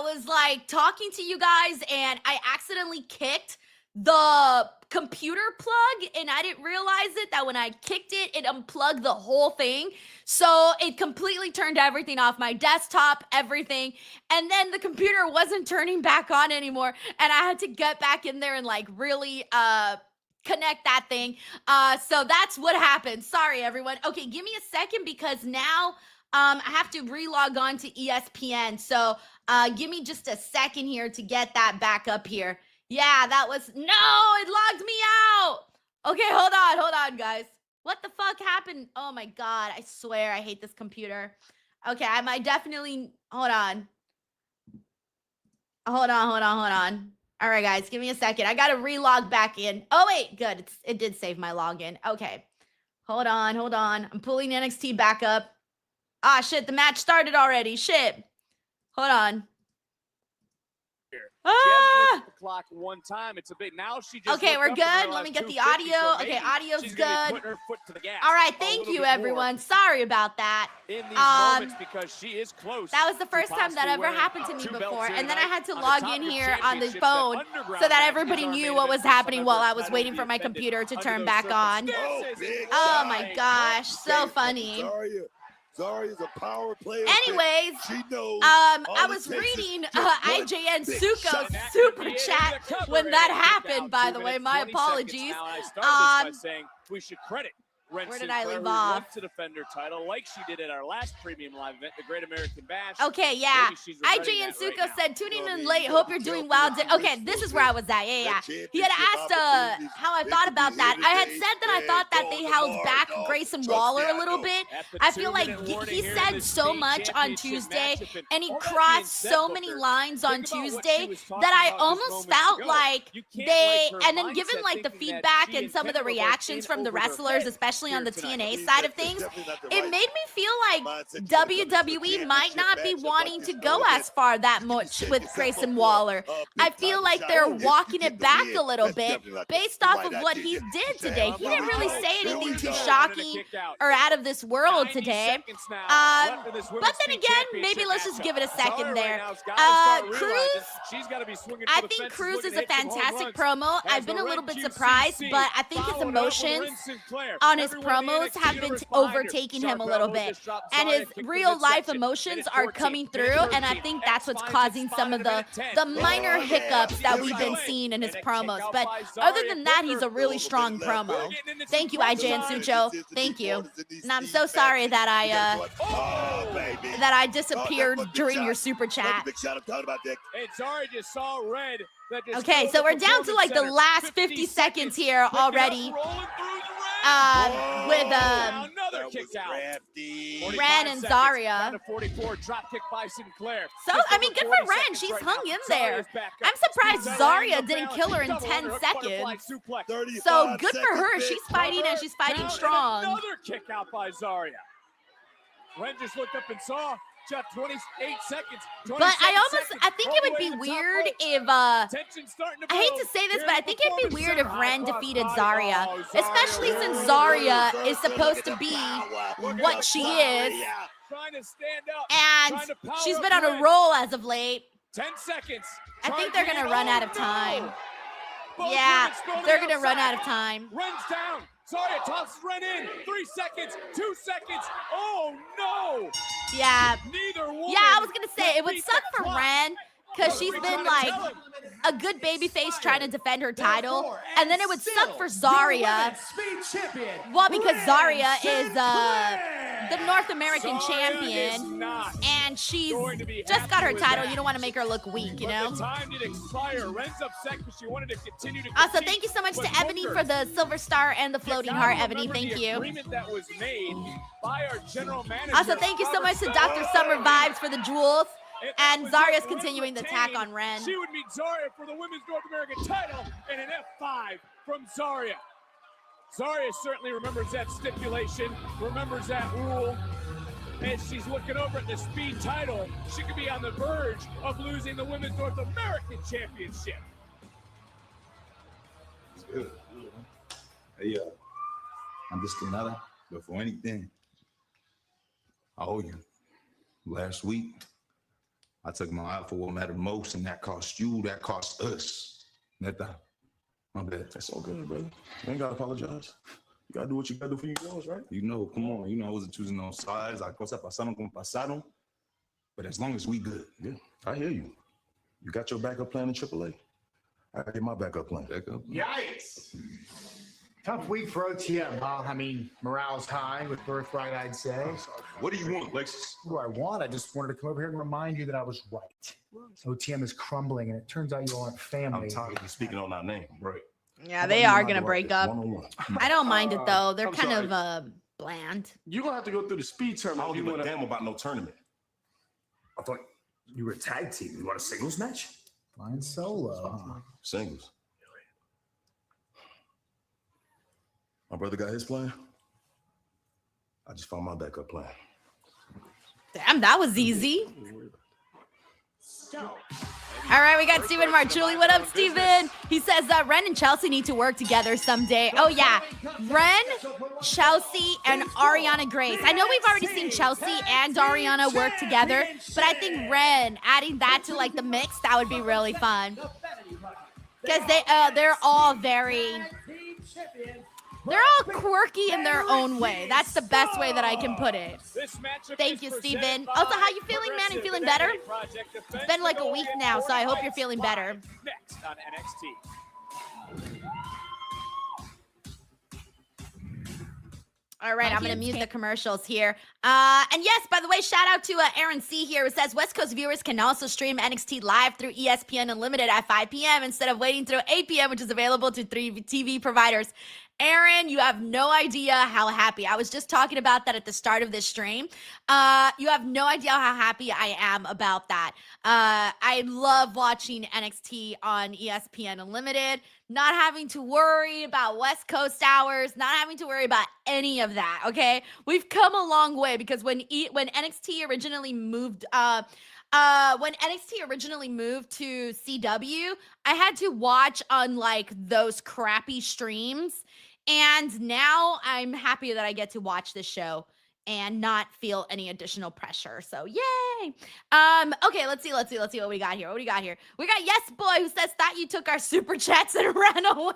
was like talking to you guys and I accidentally kicked the computer plug and I didn't realize that when I kicked it, it unplugged the whole thing. So it completely turned everything off, my desktop, everything. And then the computer wasn't turning back on anymore. And I had to get back in there and like really, connect that thing. So that's what happened. Sorry, everyone. Okay, give me a second because now I have to relog on to ESPN. So give me just a second here to get that back up here. Yeah, that was, no, it logged me out. Okay, hold on, guys. What the fuck happened? Oh my God, I swear I hate this computer. Okay, I might definitely, hold on. Hold on. All right, guys, give me a second. I got to relog back in. Oh, wait, good. It did save my login. Okay. Hold on. I'm pulling NXT back up. Ah, shit, the match started already. Shit. Hold on. She hasn't looked at the clock one time. It's a big. Now she just. Okay, we're good. Let me get the audio. Okay, audio's good. Her foot to the gas. All right, thank you, everyone. Sorry about that. In these moments, because she is close. That was the first time that ever happened to me before, and then I had to log in here on the phone so that everybody knew what was happening while I was waiting for my computer to turn back on. Oh my gosh, so funny. Zarya's a power player. Anyways, I was reading IJN Suko's super chat when that happened, by the way. My apologies. I started this by saying we should credit Where did I leave off? To defend her title like she did at our last premium live event, the Great American Bash. Okay, yeah. IJ and Suko said, tuning in late. Hope you're doing well. Okay, this is where I was at. Yeah. He had asked how I thought about that. I had said that I thought that they held back Grayson Waller a little bit. I feel like he said so much on Tuesday, and he crossed so many lines on Tuesday that I almost felt like and then given like the feedback and some of the reactions from the wrestlers, especially especially on the TNA side of things, it made me feel like WWE might not be wanting to go as far that much with Grayson Waller. I feel like they're walking it back a little bit based off of what he did today. He didn't really say anything too shocking or out of this world today. But then again, maybe let's just give it a second there. Cruz, I think Cruz is a fantastic promo. I've been a little bit surprised, but I think his emotions on his promos have been overtaking him a little bit. And his real life emotions are coming through, and I think that's what's causing some of the minor hiccups that we've been seeing in his promos. But other than that, he's a really strong promo. Thank you, IJ and Sucho. Thank you. And I'm so sorry that I disappeared during your super chat. Okay, so we're down to like the last 50 seconds here already. With Ren and Zarya. So, I mean, good for Ren. She's hung in there. I'm surprised Zarya didn't kill her in 10 seconds. So, good for her. She's fighting and she's fighting strong. Another kick out by Zarya. Ren just looked up and saw. 28 seconds. But I think it would be weird if, I hate to say this, but I think it'd be weird if Ren defeated Zarya, especially since Zarya is supposed to be what she is, and she's been on a roll as of late. 10 seconds. I think they're going to run out of time. Yeah, they're going to run out of time. Ren's down. Zarya tosses Ren in. 3 seconds. 2 seconds. Oh, no. Yeah. Neither one. Yeah, I was going to say, it would suck for Ren because she's been like a good babyface trying to defend her title. And then it would suck for Zarya. Well, because Zarya is the North American champion. And she's just got her title. You don't want to make her look weak, you know? Also, thank you so much to Ebony for the Silver Star and the Floating Heart, Ebony. Thank you. Also, thank you so much to Dr. Summer Vibes for the jewels. And Zarya's continuing the attack on Ren. She would meet Zarya for the Women's North American title and an F5 from Zarya. Zarya certainly remembers that stipulation, remembers that rule. As she's looking over at the speed title, she could be on the verge of losing the Women's North American Championship. It's good. Hey, I'm just another, before anything, I owe you. Last week, I took my eye for what mattered most, and that cost you, that cost us. Neta, my bad. That's all good, brother. You ain't gotta apologize. You gotta do what you gotta do for your girls, right? You know, come on. You know, I wasn't choosing no sides. Las cosas pasaron como pasaron. But as long as we good, yeah, I hear you. You got your backup plan in AAA. I get my backup plan. Yikes. Tough week for OTM, huh? I mean, morale's high with Birthright, I'd say. What do you want, Lexus? What do I want? I just wanted to come over here and remind you that I was right. OTM is crumbling, and it turns out you aren't family. I'm tired of you speaking on our name, right? Yeah, they are going to break up. I don't mind it, though. They're kind of bland. You're going to have to go through the speed tournament. I don't give a damn about no tournament. I thought you were a tag team. You want a singles match? Flying solo, huh? Singles. My brother got his plan. I just found my backup plan. Damn, that was easy. All right, we got Steven Marchuli. What up, Steven? He says that Ren and Chelsea need to work together someday. Oh, yeah. Ren, Chelsea, and Ariana Grace. I know we've already seen Chelsea and Ariana work together, but I think Ren, adding that to, like, the mix, that would be really fun. Because they're all very... They're all quirky in their own way. That's the best way that I can put it. Thank you, Steven. Also, how you feeling, man? You feeling better? It's been like a week now, so I hope you're feeling better. Next on NXT. All right, I'm going to mute the commercials here. And yes, by the way, shout out to Aaron C. here who says West Coast viewers can also stream NXT live through ESPN Unlimited at 5 p.m. instead of waiting through 8 p.m., which is available to 3 TV providers. Aaron, you have no idea how happy. I was just talking about that at the start of this stream. You have no idea how happy I am about that. I love watching NXT on ESPN Unlimited. not having to worry about West Coast hours, not having to worry about any of that, okay? We've come a long way because when NXT originally moved to CW, I had to watch on like those crappy streams, and now I'm happy that I get to watch this show and not feel any additional pressure. So yay. Okay, let's see what we got here. We got Yes Boy, who says, thought you took our super chats and ran away.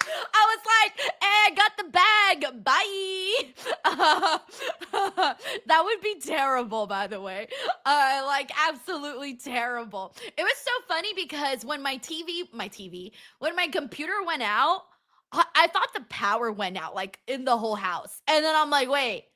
I was like, hey, got the bag, bye. That would be terrible, by the way. Like absolutely terrible. It was so funny because when my computer went out, I thought the power went out like in the whole house. And then I'm like, wait,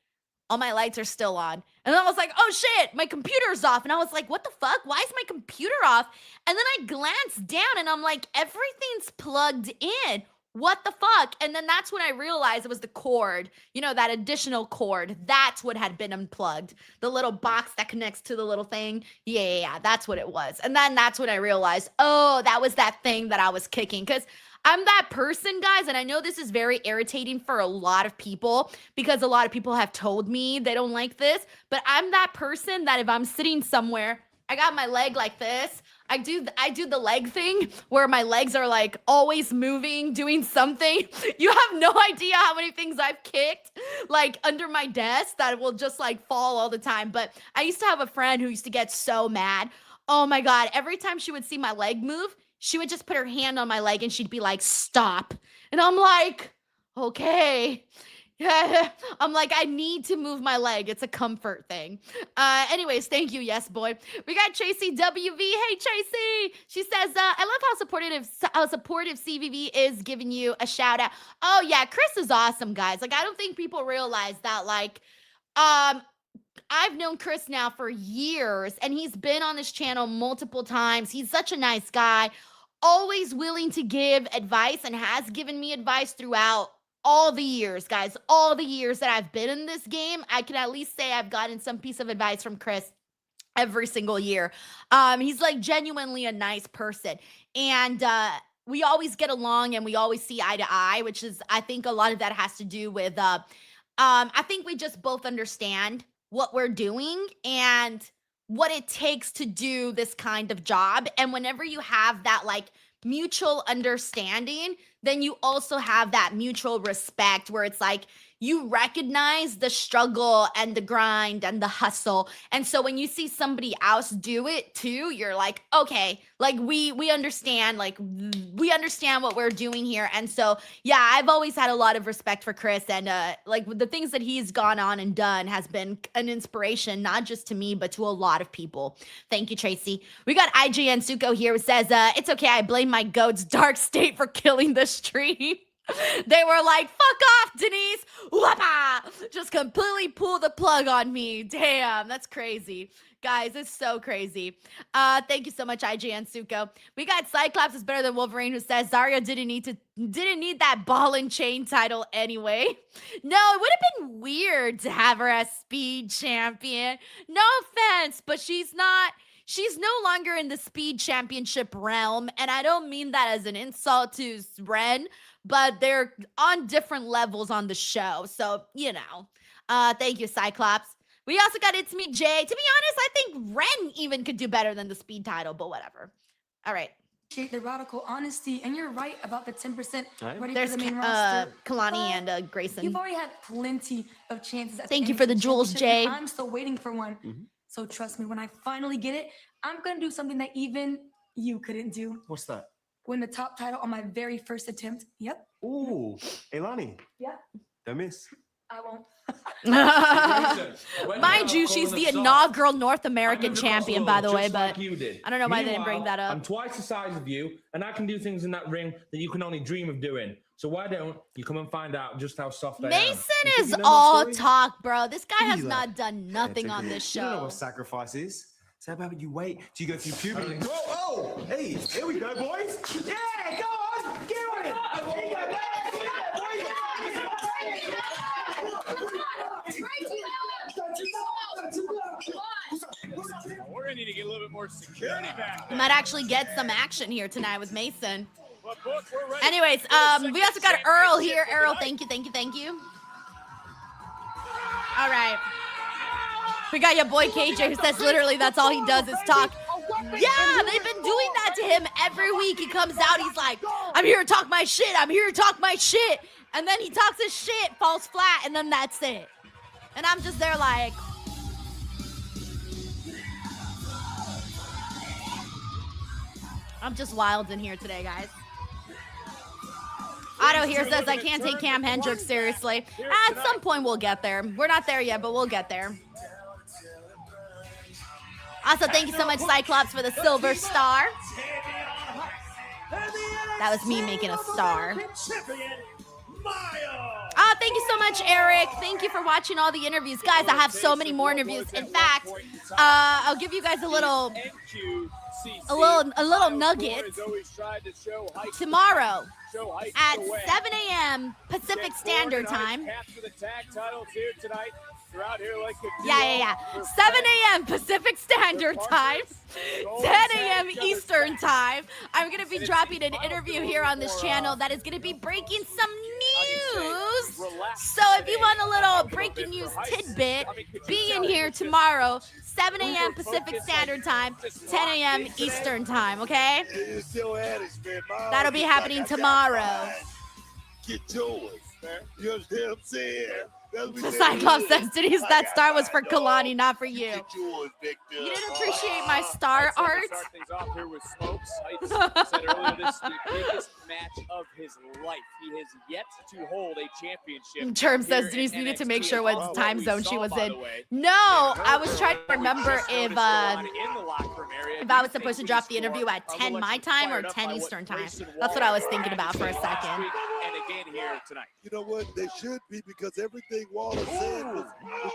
all my lights are still on. And then I was like, oh shit, my computer's off. And I was like, what the fuck? Why is my computer off? And then I glanced down and I'm like, everything's plugged in. What the fuck? And then that's when I realized it was the cord, you know, that additional cord. That's what had been unplugged. The little box that connects to the little thing. Yeah, that's what it was. And then that's when I realized, oh, that was that thing that I was kicking. Because I'm that person, guys, and I know this is very irritating for a lot of people because a lot of people have told me they don't like this, but I'm that person that if I'm sitting somewhere, I got my leg like this, I do the leg thing where my legs are like always moving, doing something. You have no idea how many things I've kicked like under my desk that will just like fall all the time. But I used to have a friend who used to get so mad. Oh my God, every time she would see my leg move, she would just put her hand on my leg and she'd be like, stop. And I'm like, okay. Yeah. I'm like, I need to move my leg. It's a comfort thing. Anyways, thank you. Yes, boy. We got Tracy WV. Hey, Tracy. She says, I love how supportive CVV is giving you a shout out. Oh yeah. Chris is awesome, guys. Like, I don't think people realize that, like, I've known Chris now for years, and he's been on this channel multiple times. He's such a nice guy, always willing to give advice, and has given me advice throughout all the years, guys. All the years that I've been in this game, I can at least say I've gotten some piece of advice from Chris every single year. He's like genuinely a nice person, and we always get along, and we always see eye to eye, which is, I think a lot of that has to do with, I think we just both understand what we're doing and what it takes to do this kind of job. And whenever you have that like mutual understanding, then you also have that mutual respect where it's like you recognize the struggle and the grind and the hustle. And so when you see somebody else do it too, you're like, okay, like we understand, like we understand what we're doing here. And so, yeah, I've always had a lot of respect for Chris, and like the things that he's gone on and done has been an inspiration, not just to me, but to a lot of people. Thank you, Tracy. We got IGN Suko here who says, it's okay, I blame my goat's dark state for killing the stream. They were like, fuck off, Denise. Whapa! Just completely pull the plug on me. Damn, that's crazy. Guys, it's so crazy. Thank you so much, IGN Suko. We got Cyclops is better than Wolverine, who says Zarya didn't need that ball and chain title anyway. No, it would have been weird to have her as speed champion. No offense, but she's no longer in the speed championship realm, and I don't mean that as an insult to Ren, but they're on different levels on the show. So, you know, thank you, Cyclops. We also got It's Me, Jay. To be honest, I think Ren even could do better than the speed title, but whatever. All right. The radical honesty, and you're right about the 10% ready There's for the main roster. Kalani and Grayson. You've already had plenty of chances. Thank you for the jewels, Jay. I'm still waiting for one. So trust me, when I finally get it, I'm going to do something that even you couldn't do. What's that? Win the top title on my very first attempt. Yep. Ooh, Elani. Yeah. Don't miss. I won't. Mind you, she's the inaugural North American champion, by the way, but you did. I don't know why they didn't bring that up. I'm twice the size of you, and I can do things in that ring that you can only dream of doing. So why don't you come and find out just how soft I am? Mason is all talk, bro. This guy has not done nothing on this You don't know show. what sacrifice is. So how about you wait till you go through puberty? Oh, hey, here we go, boys. Yeah, go on, get on it. Here you go, We're gonna need to get a little bit more security back We there. might actually get some action here tonight with Mason. But boy, Anyways, we also got Earl here. Earl, thank you. All right. We got your boy KJ who says literally that's all he does is talk. Yeah, they've been doing that to him every week. He comes out, he's like, I'm here to talk my shit. And then he talks his shit, falls flat, and then that's it. And I'm just there like, I'm just wild in here today, guys. Otto here says, I can't take Cam Hendricks seriously. At some point, we'll get there. We're not there yet, but we'll get there. Also, thank you so much, Cyclops, for the silver star. That was me making a star. Thank you so much, Eric. Thank you for watching all the interviews. Guys, I have so many more interviews. In fact, I'll give you guys a little nugget. Tomorrow at 7 a.m. Pacific Standard Time. Yeah. 7 a.m. Pacific Standard Time, 10 a.m. Eastern Time. I'm going to be dropping an interview here on this channel that is going to be breaking some news. So if you want a little breaking news tidbit, be in here tomorrow, 7 a.m. Pacific Standard Time, 10 a.m. Eastern Time, okay? That'll be happening tomorrow. Get yours. You understand what I'm saying? Cyclops says, Denise, that star was for Kalani, not for you. You didn't appreciate my star art? Start things off here with Smokes. I said earlier, this is the biggest match of his life. He has yet to hold a championship. Term says Denise needed to make sure what time zone she was in. No, I was trying to remember if I was supposed to drop the interview at 10 my time or 10 Eastern time. That's what I was thinking about for a second. And again here tonight. You know what? They should be, because everything Waller said was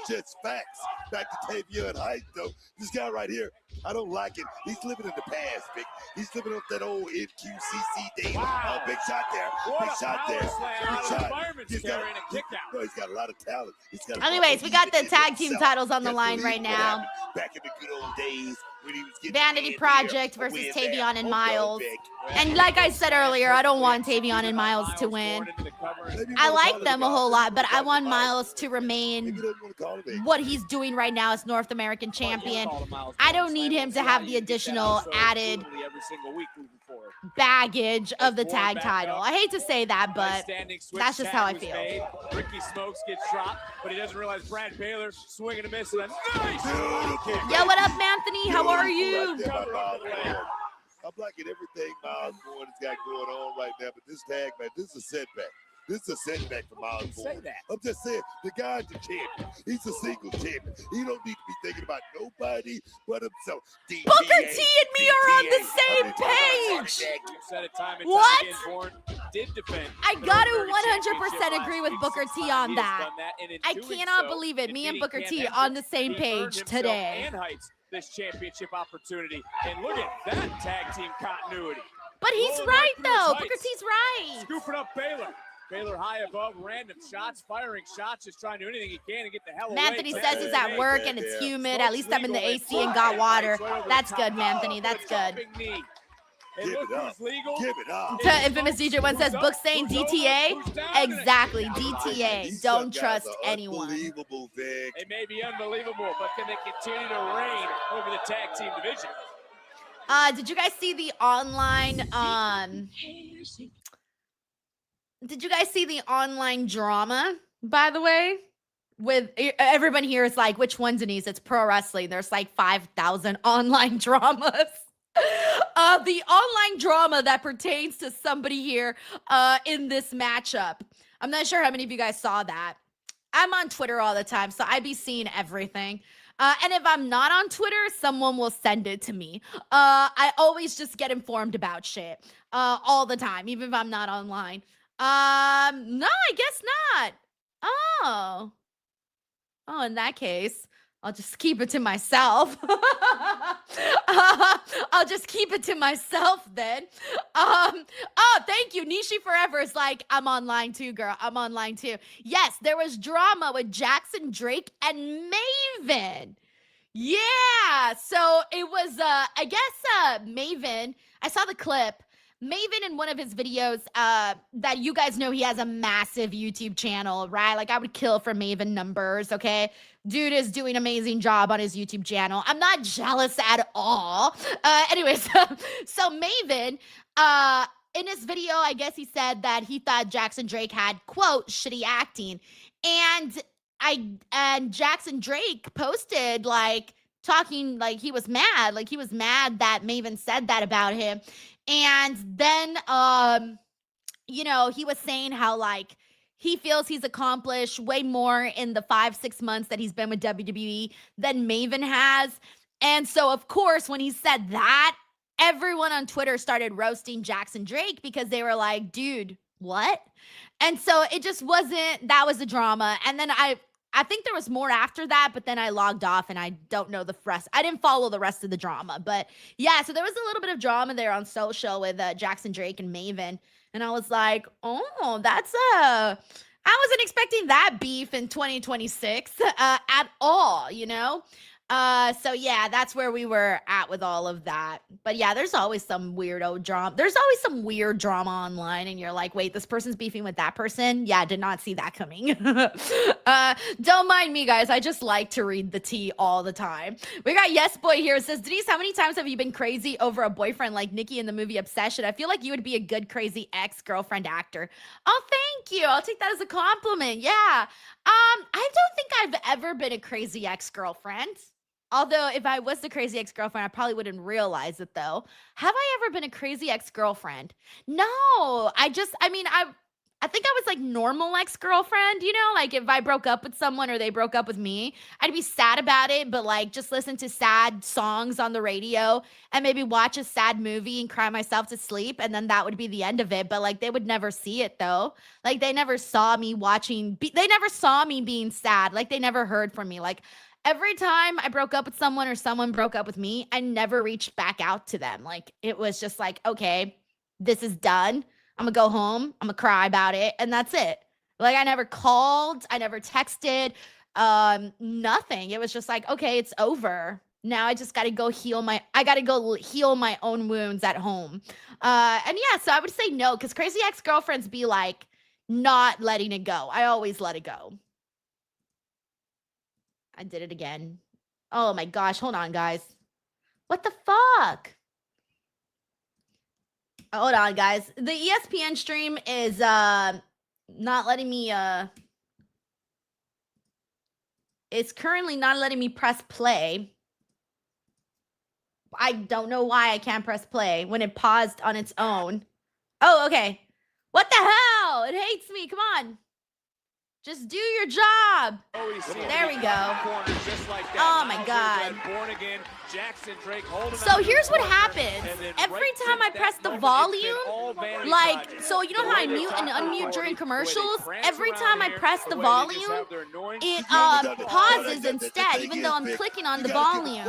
just facts. Back to Tavion Heights, though. This guy right here, I don't like it. He's living in the past, Vic. He's living off that old NQCC day. Wow. Big shot there. Big shot there. Big shot. He's got a lot of talent. Anyways, we got the tag team titles on the line right now. Back in the good old days. Vanity Project versus Tavion and Miles. And like I said earlier, I don't want Tavion and Miles to win. I like them a whole lot, but I want Miles to remain what he's doing right now as North American champion. I don't need him to have the additional added baggage of the tag title. I hate to say that, but that's just how I feel. Ricky Smokes gets dropped, but he doesn't realize Brad Baylor swinging a miss. And a nice Yo, what up, Anthony? How are you? I'm liking everything Miles Bourne has got going on right now, but this tag, man, this is a setback. This is a setback for Miles Bourne. I'm just saying, the guy's the champion. He's a single champion. He don't need to be thinking about nobody but himself. Booker T and me are on the same page. What? I got to 100% agree with Booker T on that. I cannot believe it. Me and Booker T are on the same page today. This championship opportunity, and look at that tag team continuity. But he's right though. Booker T's right. Scooping up Baylor. Baylor high above, random shots, firing shots, just trying to do anything he can to get the hell away. Anthony says he's at work and it's humid. At least I'm in the AC and got water. That's good, Anthony. That's good. Give it up. Give it up. Infamous DJ One says, book saying DTA. Exactly, DTA. Don't trust anyone. Unbelievable, Vic. It may be unbelievable, but can they continue to reign over the tag team division? Did you guys see the online Did you guys see the online drama, by the way? With everyone here is like, which one, Denise? It's pro wrestling. There's like 5,000 online dramas. The online drama that pertains to somebody here in this matchup. I'm not sure how many of you guys saw that. I'm on Twitter all the time, so I be seeing everything. And if I'm not on Twitter, someone will send it to me. I always just get informed about shit all the time, even if I'm not online. No, I guess not. Oh, in that case, I'll just keep it to myself. I'll just keep it to myself then. Oh, thank you. Nishi Forever is like, I'm online too, girl. I'm online too. Yes, there was drama with Jackson Drake and Maven. Yeah, so it was, I guess, Maven, I saw the clip. Maven in one of his videos, that you guys know he has a massive YouTube channel, right? Like I would kill for Maven numbers, okay? Dude is doing an amazing job on his YouTube channel. I'm not jealous at all. Anyways, so Maven, in his video, I guess he said that he thought Jackson Drake had, quote, shitty acting. And Jackson Drake posted like talking like he was mad that Maven said that about him. And then you know, he was saying how like he feels he's accomplished way more in the 5-6 months that he's been with WWE than Maven has. And so of course when he said that, everyone on Twitter started roasting Jackson Drake because they were like, dude, what? And so it just wasn't, that was the drama. And then I think there was more after that, but then I logged off and I don't know the rest. I didn't follow the rest of the drama, but yeah, so there was a little bit of drama there on social with Jackson Drake and Maven. And I was like, oh, I wasn't expecting that beef in 2026 at all, you know? So yeah, that's where we were at with all of that. But yeah, there's always some weirdo drama. There's always some weird drama online and you're like, wait, this person's beefing with that person? Yeah, did not see that coming. Don't mind me, guys. I just like to read the tea all the time. We got Yes Boy here. It says, Denise, how many times have you been crazy over a boyfriend like Nikki in the movie Obsession? I feel like you would be a good crazy ex-girlfriend actor. Oh, thank you. I'll take that as a compliment. Yeah. I don't think I've ever been a crazy ex-girlfriend. Although if I was the crazy ex-girlfriend, I probably wouldn't realize it though. Have I ever been a crazy ex-girlfriend? No, I think I was like normal ex-girlfriend, you know, like if I broke up with someone or they broke up with me, I'd be sad about it, but like just listen to sad songs on the radio and maybe watch a sad movie and cry myself to sleep. And then that would be the end of it. But like they would never see it though. Like they never saw me they never saw me being sad. Like they never heard from me. Like every time I broke up with someone or someone broke up with me, I never reached back out to them. Like it was just like, okay, this is done. I'm gonna go home. I'm gonna cry about it. And that's it. Like I never called. I never texted. Nothing. It was just like, okay, it's over. Now I just gotta go heal my own wounds at home. And yeah, so I would say no, because crazy ex-girlfriends be like not letting it go. I always let it go. I did it again. Oh my gosh. Hold on, guys. What the fuck? Hold on, guys. The ESPN stream is not letting me it's currently not letting me press play. I don't know why I can't press play when it paused on its own. Oh, okay. What the hell? It hates me. Come on. Just do your job. There we go. Oh my God. So here's what happens. Every time I press the volume, like, so you know how I mute and unmute during commercials? Every time I press the volume, it pauses instead, even though I'm clicking on the volume.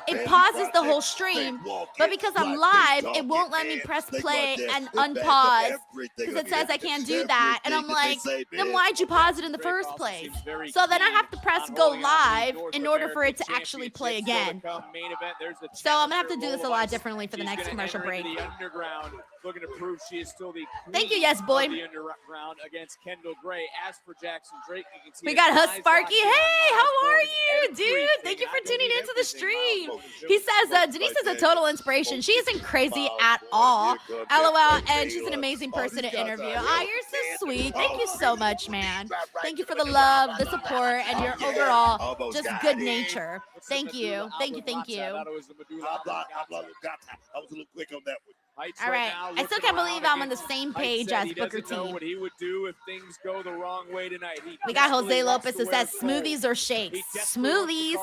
It pauses the whole stream, but because I'm live, it won't let me press play and unpause because it says I can't do that. And I'm like, then why'd you pause it in the first place? So then I have to press go live in order for it to actually play again. So I'm gonna have to do this a lot differently for the next commercial break. Looking to prove she is still the thank you, Yes Boy. The underground against Kendal Gray. As for Jackson Drake, you can see we got Hus Sparky. Hey, how are you, dude? Thank you for tuning into the stream. He says Denise is a total inspiration. She isn't crazy at all. LOL, and she's an amazing person to interview. Ah, you're so sweet. Thank you so much, man. Thank you for the love, the support, and your overall just good nature. Thank you. Thank you. Thank you. I was a little quick on that one. All right. I still can't believe I'm on the same page as Booker T. What he would do if things go the wrong way tonight. We got Jose Lopez who says smoothies or shakes. Smoothies.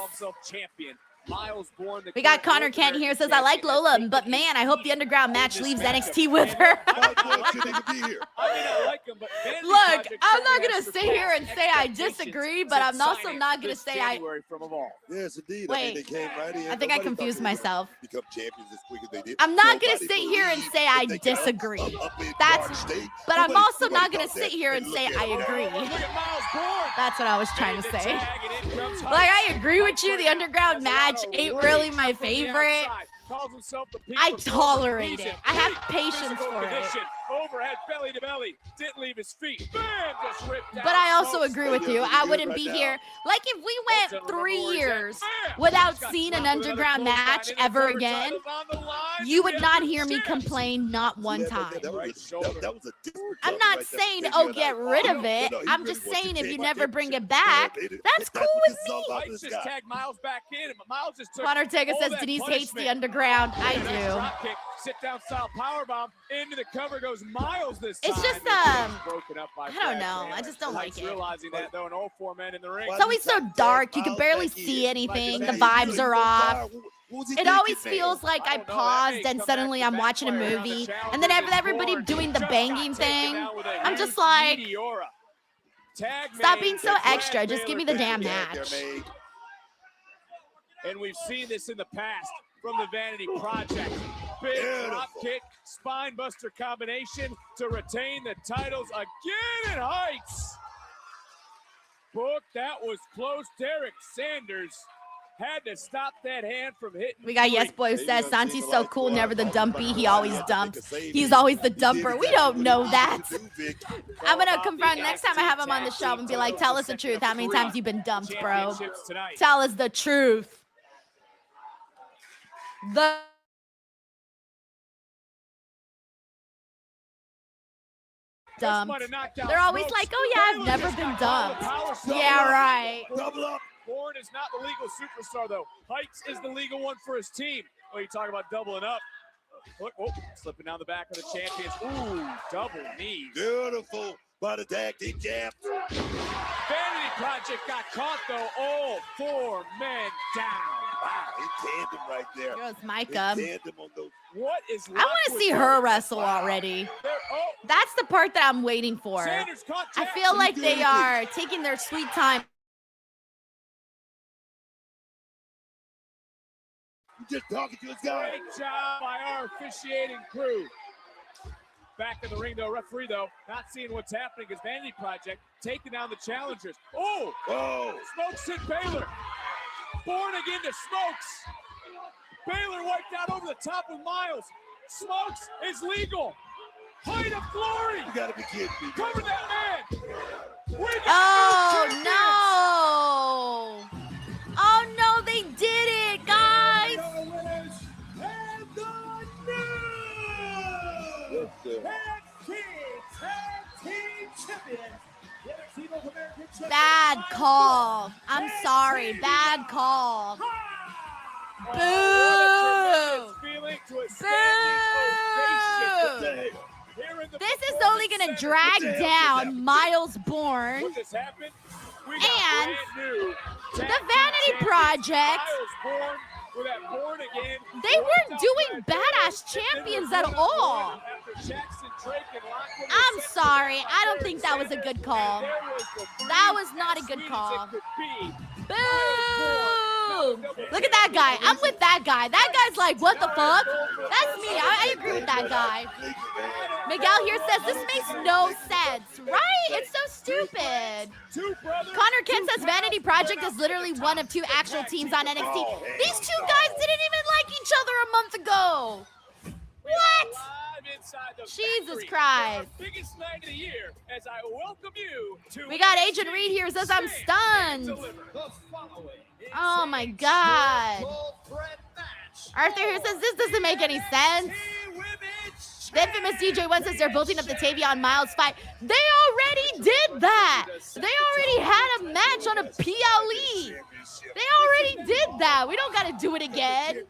We got Connor Kent here says, I like Lola, but man, I hope the underground match leaves NXT with her. Look, I'm not going to sit here and say I disagree, but I'm also not going to say I... Yes, indeed. Wait, I think I confused myself. Become champions as quick as they did. I'm not going to sit here and say I disagree. But I'm also not going to sit here and say I agree. That's what I was trying to say. Like, I agree with you. The underground match ain't really my favorite. calls himself the I People's tolerate He's it. in I have peak patience physical for it. condition. Overhead belly to belly. Didn't leave his feet. Bam! Just ripped down. But I also Smokes. agree with you. I wouldn't be here. Like if we went 3 years without seeing an underground match ever again, you would not hear me complain not one time. I'm not saying, oh, get rid of it. I'm just saying if you never bring it back, that's cool with me. Heights just tagged Miles back in, and Miles just took Juan Ortega all says that Denise hates the punishment. underground. I Nice do. drop kick, sit down style powerbomb into the cover goes Miles this time. It's just broken up by I don't know. I just don't Heights like it. realizing that though, and all 4 men in the ring. It's always so dark. You can barely see anything. The vibes are off. It always feels like I paused and suddenly I'm watching a movie, and then everybody doing the banging thing. I'm just like, stop being so extra. Just give me the damn match. And we've seen this in the past from the Vanity Project. Big drop kick, spine buster combination to retain the titles again in Heights. Book, that was close. Derek Sanders had to stop that hand from hitting. We got Yes Boy who says Santi's so cool, never the dumpy. He always dumps. He's always the dumper. We don't know that. I'm gonna confront next time I have him on the show and be like, tell us the truth. How many times you've been dumped, bro? Tell us the truth. Dumped. They're always like, oh yeah, I've never been dumped. Yeah, right. Double up. Bourne is not the legal superstar though. Heights is the legal one for his team. Oh, you talk about doubling up. Look, oh, slipping down the back of the champions. Ooh, double knees. Beautiful by the tag team champ. Vanity Project got caught though. All 4 men down. Wow, in tandem right there. Here's Micah. In tandem on those. What is I want to see her wrestle already. That's the part that I'm waiting for. I feel like they are taking their sweet time. Just talking to his guy. Great job by our officiating crew. Back in the ring though, referee though, not seeing what's happening as Vanity Project taking down the challengers. Oh! Smokes hit Baylor. Bourne again to Smokes. Baylor wiped out over the top of Miles. Smokes is legal. Height of glory. You gotta be kidding me. Cover that man. Oh no! Oh no, they did it, guys! Bad call. I'm sorry. Bad call. Boo! Boo! This is only going to drag down Miles Bourne and the Vanity Project. They weren't doing badass champions at all. I'm sorry. I don't think that was a good call. That was not a good call. Boo! Look at that guy. I'm with that guy. That guy's like, what the fuck? That's me. I agree with that guy. Miguel here says this makes no sense, right? It's so stupid. Connor Kent says Vanity Project is literally one of 2 actual teams on NXT. These 2 guys didn't even like each other a month ago. What? Jesus Christ. Biggest night of the year as I welcome you to We got Agent Reed here who says I'm stunned. Oh my God. Arthur here says this doesn't make any sense. The infamous DJ One says they're building up the Tavion Miles fight. They already did that. They already had a match on a PLE. They already did that. We don't got to do it again.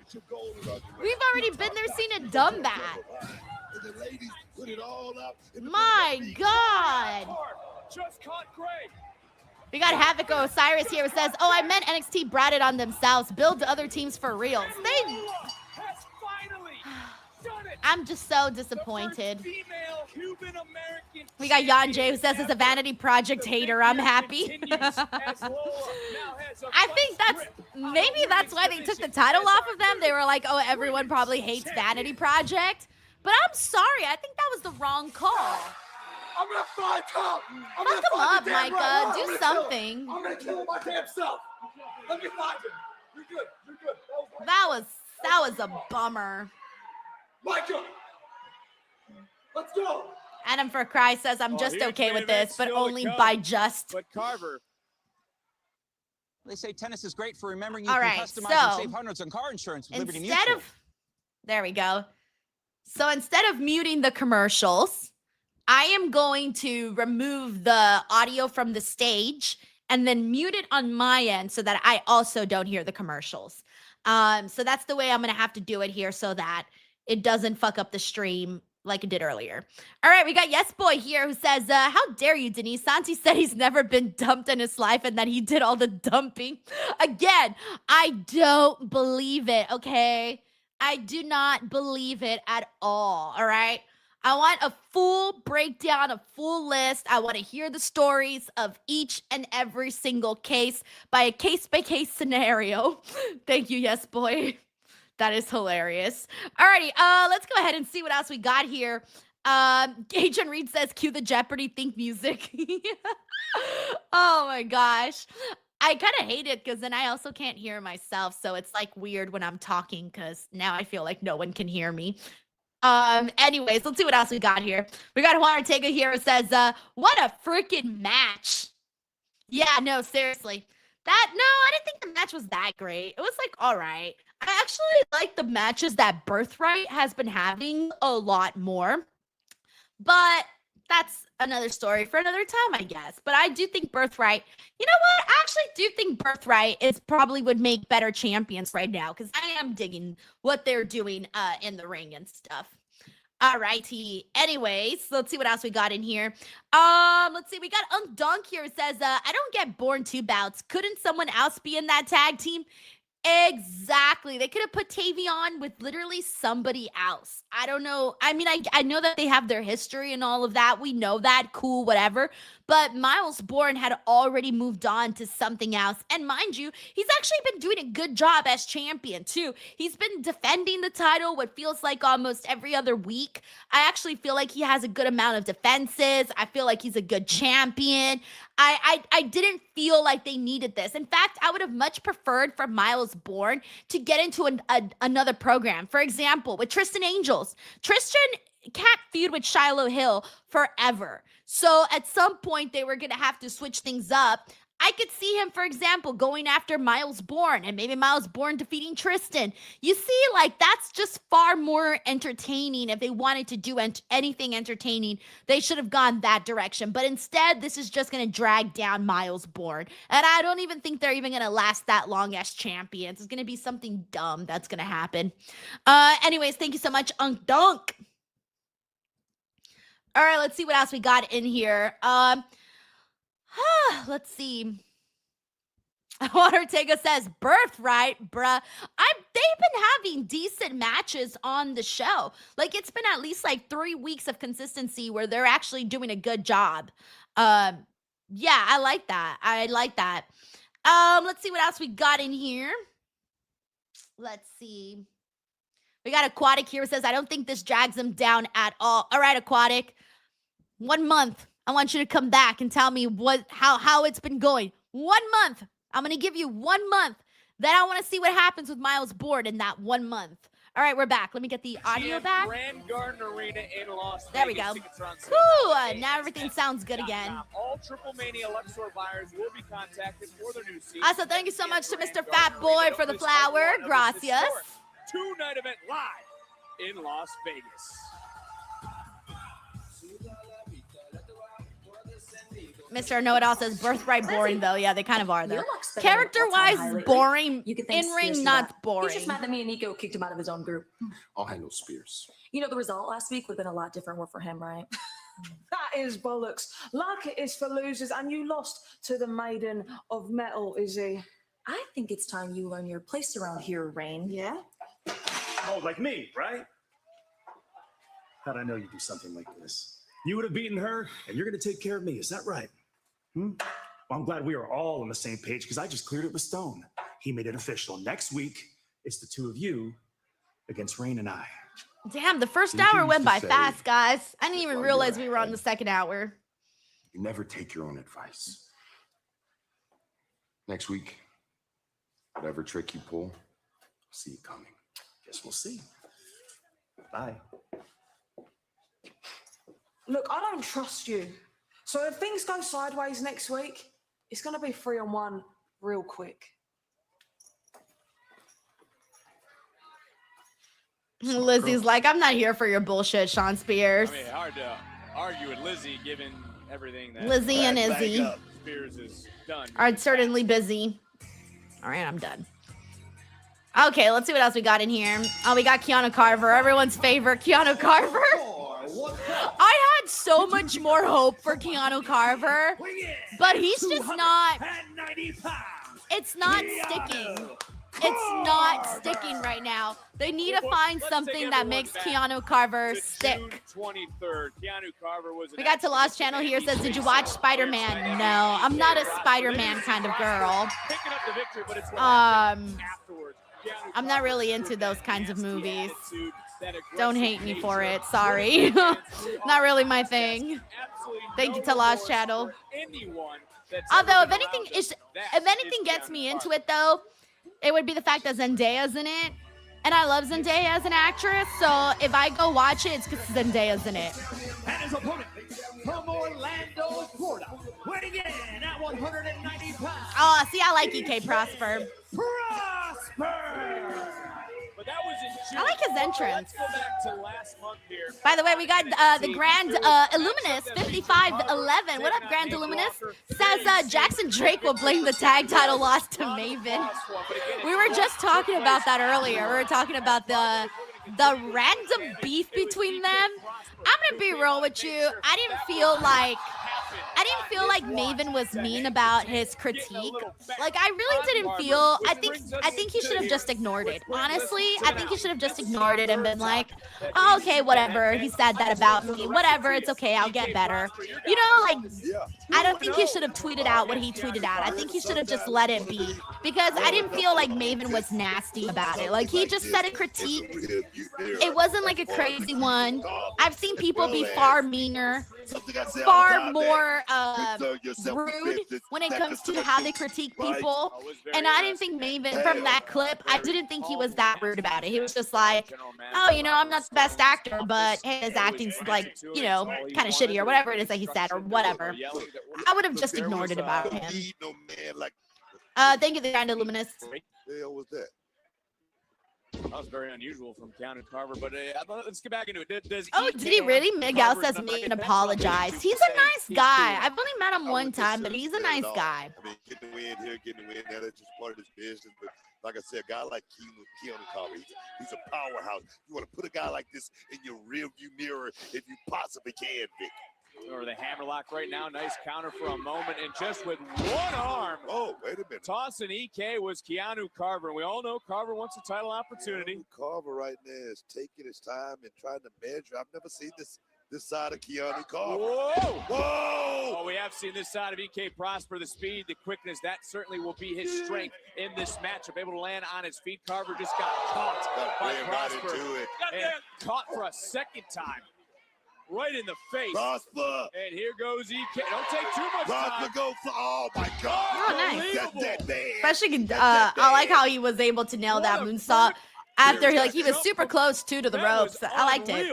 We've already been there, seen it, done that. My God. We got Havoc Osiris here who says, oh, I meant NXT brought it on themselves. Build to other teams for reals. I'm just so disappointed. We got Jan J who says it's a Vanity Project hater. I'm happy. I think maybe that's why they took the title off of them. They were like, oh, everyone probably hates Vanity Project. But I'm sorry. I think that was the wrong call. I'm gonna fuck up. Fuck him up, Micah. Do something. I'm gonna kill him my damn self. Let me find him. You're good. You're good. That was That was a bummer. Michael, let's go. Adam for Christ says, I'm just huge okay main with event this, but still to only come. by just. But Carver. They say tennis is great for remembering you All can right, customize so and save hundreds on car insurance with Liberty instead Mutual. of, there we go. So instead of muting the commercials, I am going to remove the audio from the stage and then mute it on my end so that I also don't hear the commercials. So that's the way I'm going to have to do it here so that it doesn't fuck up the stream like it did earlier. All right, we got Yes Boy here who says, how dare you, Denise? Santi said he's never been dumped in his life and that he did all the dumping. Again, I don't believe it, okay? I do not believe it at all right? I want a full breakdown, a full list. I want to hear the stories of each and every single case by a case-by-case scenario. Thank you, Yes Boy. That is hilarious. Alrighty, let's go ahead and see what else we got here. Agent Reed says, cue the Jeopardy theme music. Oh my gosh. I kind of hate it because then I also can't hear myself. So it's like weird when I'm talking because now I feel like no one can hear me. Anyways, let's see what else we got here. We got Juan Ortega here who says, what a freaking match. Yeah, no, seriously. I didn't think the match was that great. It was like, all right. I actually like the matches that Birthright has been having a lot more. But that's another story for another time, I guess. But I do think Birthright, you know what? I actually do think Birthright is probably would make better champions right now because I am digging what they're doing in the ring and stuff. All righty. Anyways, let's see what else we got in here. Let's see. We got Dunk here who says, I don't get born 2 bouts. Couldn't someone else be in that tag team? Exactly. They could have put Tavion with literally somebody else. I don't know. I mean, I know that they have their history and all of that. We know that. Cool, whatever. But Miles Bourne had already moved on to something else. And mind you, he's actually been doing a good job as champion, too. He's been defending the title what feels like almost every other week. I actually feel like he has a good amount of defenses. I feel like he's a good champion. I didn't feel like they needed this. In fact, I would have much preferred for Miles Bourne to get into another program. For example, with Tristan Angels. Tristan can't feud with Shiloh Hill forever. So at some point, they were going to have to switch things up. I could see him, for example, going after Miles Bourne and maybe Miles Bourne defeating Tristan. You see, like, that's just far more entertaining. If they wanted to do anything entertaining, they should have gone that direction. But instead, this is just going to drag down Miles Bourne. And I don't even think they're even going to last that long as champions. It's going to be something dumb that's going to happen. Anyways, thank you so much, Unk Dunk. All right, let's see what else we got in here. Let's see. Juan Ortega says, Birthright, bruh. They've been having decent matches on the show. Like, it's been at least like 3 weeks of consistency where they're actually doing a good job. Yeah, I like that. I like that. Let's see what else we got in here. Let's see. We got Aquatic here who says, I don't think this drags them down at all. All right, Aquatic. 1 month. I want you to come back and tell me how it's been going. 1 month. I'm going to give you 1 month. Then I want to see what happens with Miles Bourne in that 1 month. All right, we're back. Let me get the audio back. Grand Garden Arena in Las Vegas. There we go. Whew, now everything sounds good again. All Triple Mania Luxor buyers will be contacted for their new seats. Also, thank you so much to Mr. Fat Boy for the flower. Gracias. 2-night event live in Las Vegas. Mr. Know-It-All says Birthright boring, though. Yeah, they kind of are, though. looks better Character-wise, than what's boring. You could thank Spears In-ring, for not that. boring. He's just mad that me and Nico kicked him out of his own group. I'll handle Spears. You know, the result last week would have been a lot different for him, right? That is bollocks. Like it is for losers, and you lost to the Maiden of Metal, Izzy. I think it's time you learn your place around here, Rain. Yeah? Oh, like me, right? How'd I know you'd do something like this? You would have beaten her, and you're going to take care of me. Is that right? Well, I'm glad we are all on the same page because I just cleared it with Stone. He made it official. Next week, it's the two of you against Rain and I. Damn, the first Didn't you hour used went to by say, fast, guys. I didn't even while realize you're we were on ahead, the second hour. You never take your own advice. Next week, whatever trick you pull, I'll see you coming. Guess we'll see. Bye. Look, I don't trust you. So if things go sideways next week, it's going to be 3-on-1 real quick. Lizzie's like, I'm not here for your bullshit, Sean Spears. I mean, hard to argue with Lizzie given everything that Lizzie and Izzy Spears has done. are certainly busy. All right, I'm done. Okay, let's see what else we got in here. Oh, we got Keanu Carver, everyone's favorite Keanu Carver. I had so much more hope for Keanu Carver, but he's just not. It's not sticking. It's not sticking right now. They need to find something that makes Keanu Carver stick. June 23rd. Keanu Carver was. We got to Lost Channel here. Says, did you watch Spider-Man? No, I'm not a Spider-Man kind of girl. I'm not really into those kinds of movies. Don't hate me for it. Sorry. Not really my thing. Thank you to Lost Channel. Although if anything gets me into it though, it would be the fact that Zendaya's in it. And I love Zendaya as an actress, so if I go watch it, it's because Zendaya's in it. And his opponent from Orlando, Florida, weighing in at 190 pounds. Oh, see, I like EK Prosper. Prosper! But that was in June. I like his entrance. Let's go back to last month here. By the way, we got the Grand Illuminous 5511. What up, Grand Illuminous? Says Jackson Drake will blame the tag title loss to Maven. We were just talking about that earlier. We were talking about the random beef between them. I'm gonna be real with you. I didn't feel like Maven was mean about his critique. Like I really didn't feel. I think he should have just ignored it. Honestly, I think he should have just ignored it and been like, oh, okay, whatever. He said that about me. Whatever. It's okay. I'll get better. You know, like I don't think he should have tweeted out what he tweeted out. I think he should have just let it be because I didn't feel like Maven was nasty about it. Like he just said a critique. It wasn't like a crazy one. I've seen people be far meaner, far more rude when it comes to how they critique people. And I didn't think Maven, from that clip, I didn't think he was that rude about it. He was just like, oh, you know, I'm not the best actor, but hey, his acting's like, you know, kind of shitty or whatever it is that he said or whatever. I would have just ignored it about him. Thank you, the Grand Illuminous. The hell was that? That was very unusual from Keanu Carver, but let's get back into it. Did he really? Miguel says Maven apologized. He's a nice guy. I've only met him one time, but he's a nice guy. I mean, getting the win here, getting the win there, that's just part of this business. But like I said, a guy like Keanu Carver, he's a powerhouse. You want to put a guy like this in your rearview mirror if you possibly can, Vic. Or the hammerlock right now. Nice counter for a moment. And just with one arm. Oh, wait a minute. Tossing EK was Keanu Carver. And we all know Carver wants a title opportunity. Keanu Carver right now is taking his time and trying to measure. I've never seen this side of Keanu Carver. Whoa! Whoa! Oh, we have seen this side of EK Prosper. The speed, the quickness, that certainly will be his strength in this matchup. Able to land on his feet. Carver just got caught by Prosper. And caught for a second time. Right in the face. Prosper. And here goes EK. Don't take too much Prosper time. Go for, oh my God. Oh, nice. That man. Especially, I like how he was able to nail that moonsault after he was super close to the ropes. I liked it.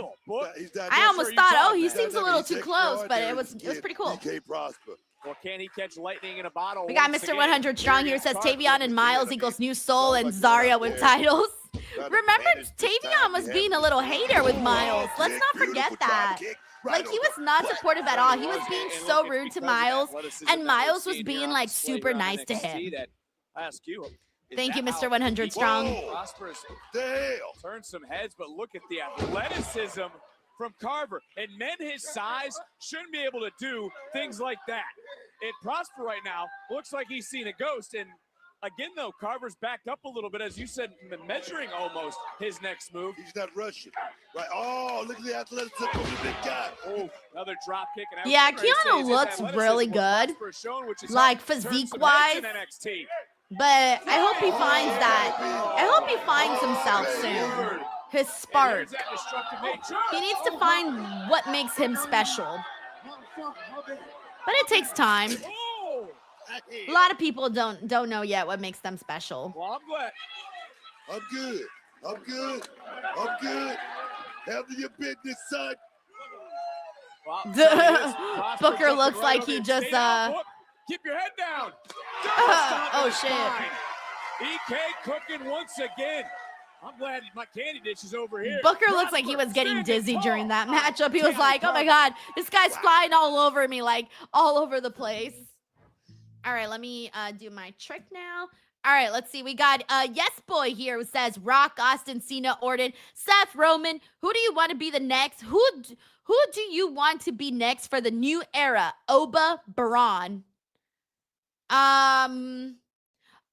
I almost thought, oh, he seems a little too close, but it was pretty cool. Prosper. Well, can he catch lightning in a bottle? We got Mr. 100 Strong here. Says Tavion and Miles equals New Soul and Zarya win titles. Remember, Tavion was being a little hater with Miles. Let's not forget that. Like, he was not supportive at all. He was being so rude to Miles, and Miles was being, like, super nice to him. Thank you, Mr. 100 Strong. Prosperous turn some heads, but look at the athleticism from Carver. And men his size shouldn't be able to do things like that. And Prosper right now looks like he's seen a ghost. And again, though, Carver's backed up a little bit, as you said, measuring almost his next move. He's not rushing. Right. Oh, look at the athleticism of the big guy. Oh, another drop kick. And yeah, Keanu looks really good, like physique-wise. But I hope he finds that. I hope he finds himself soon. His spark. He needs to find what makes him special. But it takes time. A lot of people don't know yet what makes them special. Well, I'm glad. I'm good. I'm good. I'm good. Handle your business, son. Booker looks like he just Keep your head down. Oh shit. EK cooking once again. I'm glad my candy dish is over here. Booker looks like he was getting dizzy during that matchup. He was like, oh my God, this guy's flying all over me, like all over the place. All right, let me do my trick now. All right, let's see. We got Yes Boy here who says Rock, Austin, Cena, Orton, Seth Roman. Who do you want to be the next? Who do you want to be next for the new era? Oba, Braun.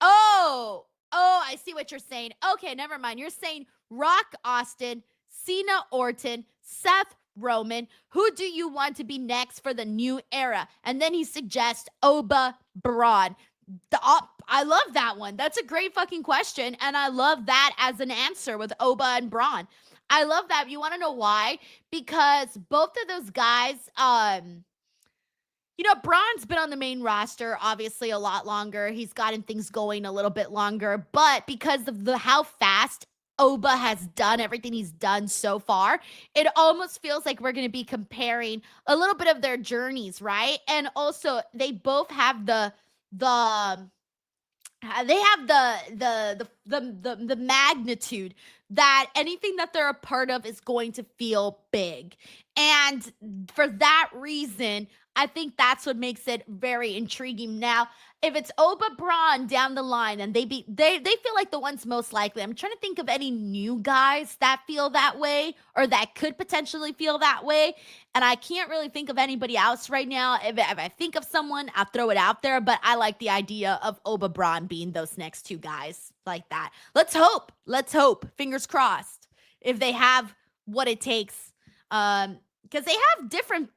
Oh, I see what you're saying. Okay, never mind. You're saying Rock, Austin, Cena, Orton, Seth Roman. Who do you want to be next for the new era? And then he suggests Oba, Braun. I love that one. That's a great fucking question. And I love that as an answer with Oba and Braun. I love that. You want to know why? Because both of those guys, you know, Braun's been on the main roster, obviously, a lot longer. He's gotten things going a little bit longer. But because of how fast Oba has done everything he's done so far, it almost feels like we're going to be comparing a little bit of their journeys, right? And also, they both have the magnitude that anything that they're a part of is going to feel big. And for that reason, I think that's what makes it very intriguing. Now, if it's Oba, Braun down the line and they feel like the ones most likely. I'm trying to think of any new guys that feel that way or that could potentially feel that way. And I can't really think of anybody else right now. If I think of someone, I'll throw it out there. But I like the idea of Oba, Braun being those next two guys like that. Let's hope. Let's hope. Fingers crossed. If they have what it takes. Because they have different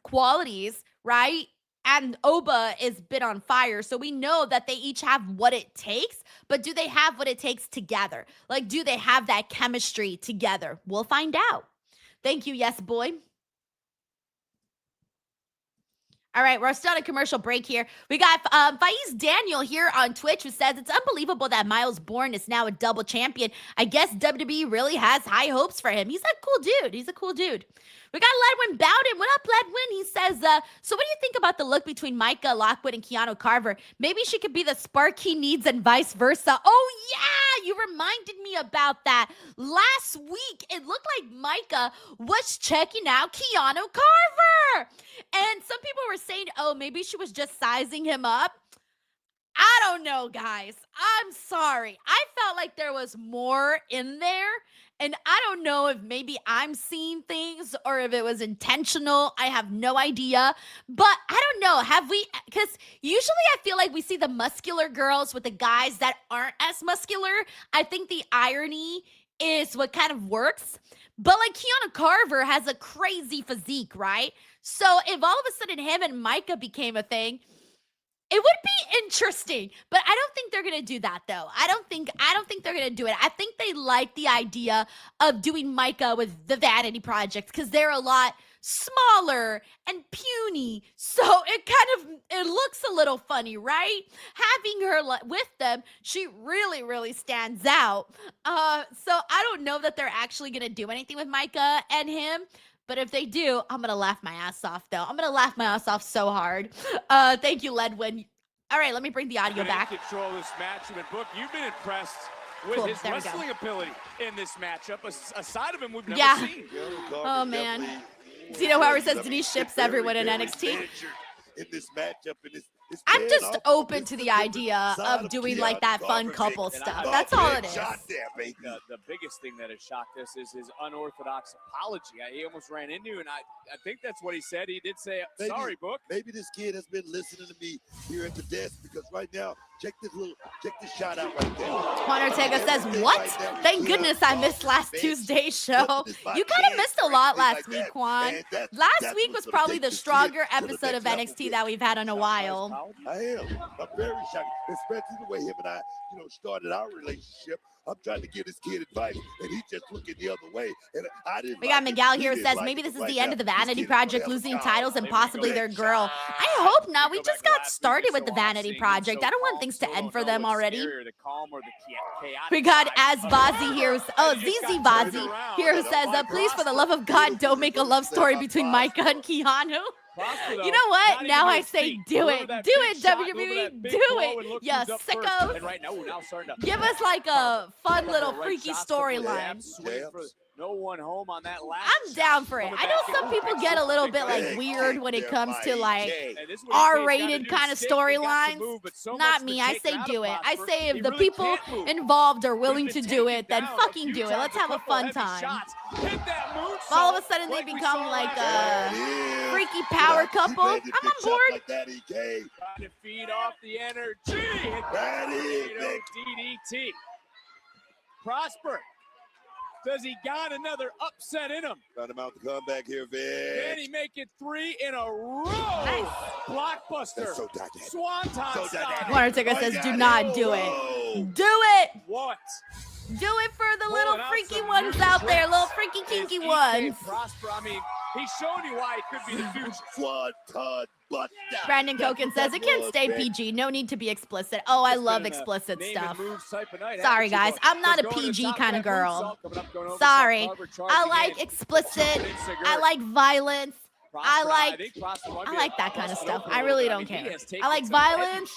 qualities, right? And Oba is bit on fire. So we know that they each have what it takes, but do they have what it takes together? Like, do they have that chemistry together? We'll find out. Thank you, Yes Boy. All right, we're still on a commercial break here. We got Faiz Daniel here on Twitch who says, it's unbelievable that Miles Bourne is now a double champion. I guess WWE really has high hopes for him. He's a cool dude. He's a cool dude. We got Ledwin Bowden. What up, Ledwin? He says, so what do you think about the look between Micah Lockwood and Keanu Carver? Maybe she could be the spark he needs and vice versa. Oh, yeah, you reminded me about that. Last week, it looked like Micah was checking out Keanu Carver. And some people were saying, oh, maybe she was just sizing him up. I don't know, guys. I'm sorry. I felt like there was more in there. And I don't know if maybe I'm seeing things or if it was intentional. I have no idea. But I don't know. Have we? Because usually I feel like we see the muscular girls with the guys that aren't as muscular. I think the irony is what kind of works. But like Keanu Carver has a crazy physique, right? So if all of a sudden him and Micah became a thing, it would be interesting, but I don't think they're going to do that though. I don't think they're going to do it. I think they like the idea of doing Micah with the Vanity Project because they're a lot smaller and puny. So it looks a little funny, right? Having her with them, she really, really stands out. So I don't know that they're actually going to do anything with Micah and him. But if they do, I'm going to laugh my ass off, though. I'm going to laugh my ass off so hard. Thank you, Ledwin. All right, let me bring the audio back. Control this matchup. And Book, you've been impressed with his wrestling ability in this matchup. A side of him we've never seen. Oh, man. Zeno Howard says Denise ships everyone in NXT. In this matchup, I'm just open to the idea of doing like that fun couple stuff. That's all it is. The biggest thing that has shocked us is his unorthodox apology. He almost ran into you, and I think that's what he said. He did say, sorry, Book. Maybe this kid has been listening to me here at the desk because right now, check this shot out right there. Juan Ortega says, what? Thank goodness I missed last Tuesday's show. You kind of missed a lot last week, Juan. Last week was probably the stronger episode of NXT that we've had in a while. fouled? I am. I'm very shocked, especially the way him and I, started our relationship. I'm trying to give this kid advice, and he's just looking the other way. And I didn't. We got like Miguel it. here He who didn't says like maybe it, this but is right the end now, of the this Vanity kid is gonna Project, have a losing child. titles and possibly their girl. I hope not. We just got started with the Vanity Project. I don't want things to end for them already. We got Azbazi here. ZZ Bazi here who says, please, for the love of God, don't make a love story between Micah and Keanu. You know what? Now I say do it. Do it, WWE. Do it. Yeah, sickos. And right now, we're now starting to Give us like a fun little freaky storyline. No one home on that last. I'm down for it. I know some people get a little bit like weird when it comes to like R-rated kind of storylines. Not me. I say do it. I say if the people involved are willing to do it, then fucking do it. Let's have a fun time. All of a sudden they become like a freaky power couple. I'm on board. Trying to feed off the energy. DDT. Prosper. Does he got another upset in him? Got him out the comeback here, Vic. Can he make it 3 in a row? Nice. Blockbuster. That's so dynamic. Swanton style. Undertaker says, do not do it. Do it. What? Do it for the little freaky ones out there, little freaky kinky ones. Prosper, I mean, he's showing you why it could be the future. Swanton butt. Brandon Koken says it can stay PG. No need to be explicit. Oh, I love explicit stuff. Sorry, guys. I'm not a PG kind of girl. Sorry. I like explicit. I like violence. I like that kind of stuff. I really don't care. I like violence.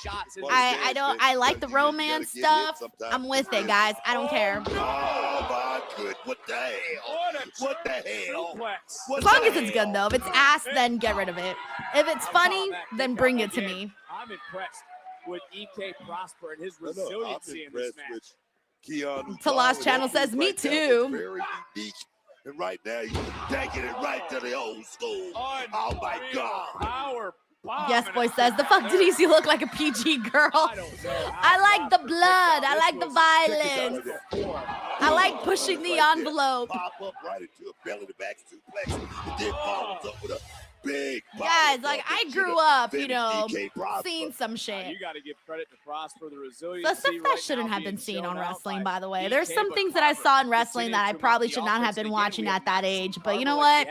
I like the romance stuff. I'm with it, guys. I don't care. Oh my good. What the hell? What the hell? As long as it's good though. If it's ass, then get rid of it. If it's funny, then bring it to me. I'm impressed with EK Prosper and his resiliency in this match. Talas Channel says, me too. Very unique. And right now, he's taking it right to the old school. Oh my God. Power bomb. Yes, boy says, the fuck Denise, you look like a PG girl. I like the blood. I like the violence. I like pushing the envelope. Pop up right into a belly to back suplex. And then follows up with a big guys, like I grew up, you know, seeing some shit. You got to give credit to Prosper, the resiliency. The stuff that shouldn't have been seen on wrestling, by the way. There's some things that I saw in wrestling that I probably should not have been watching at that age. But you know what?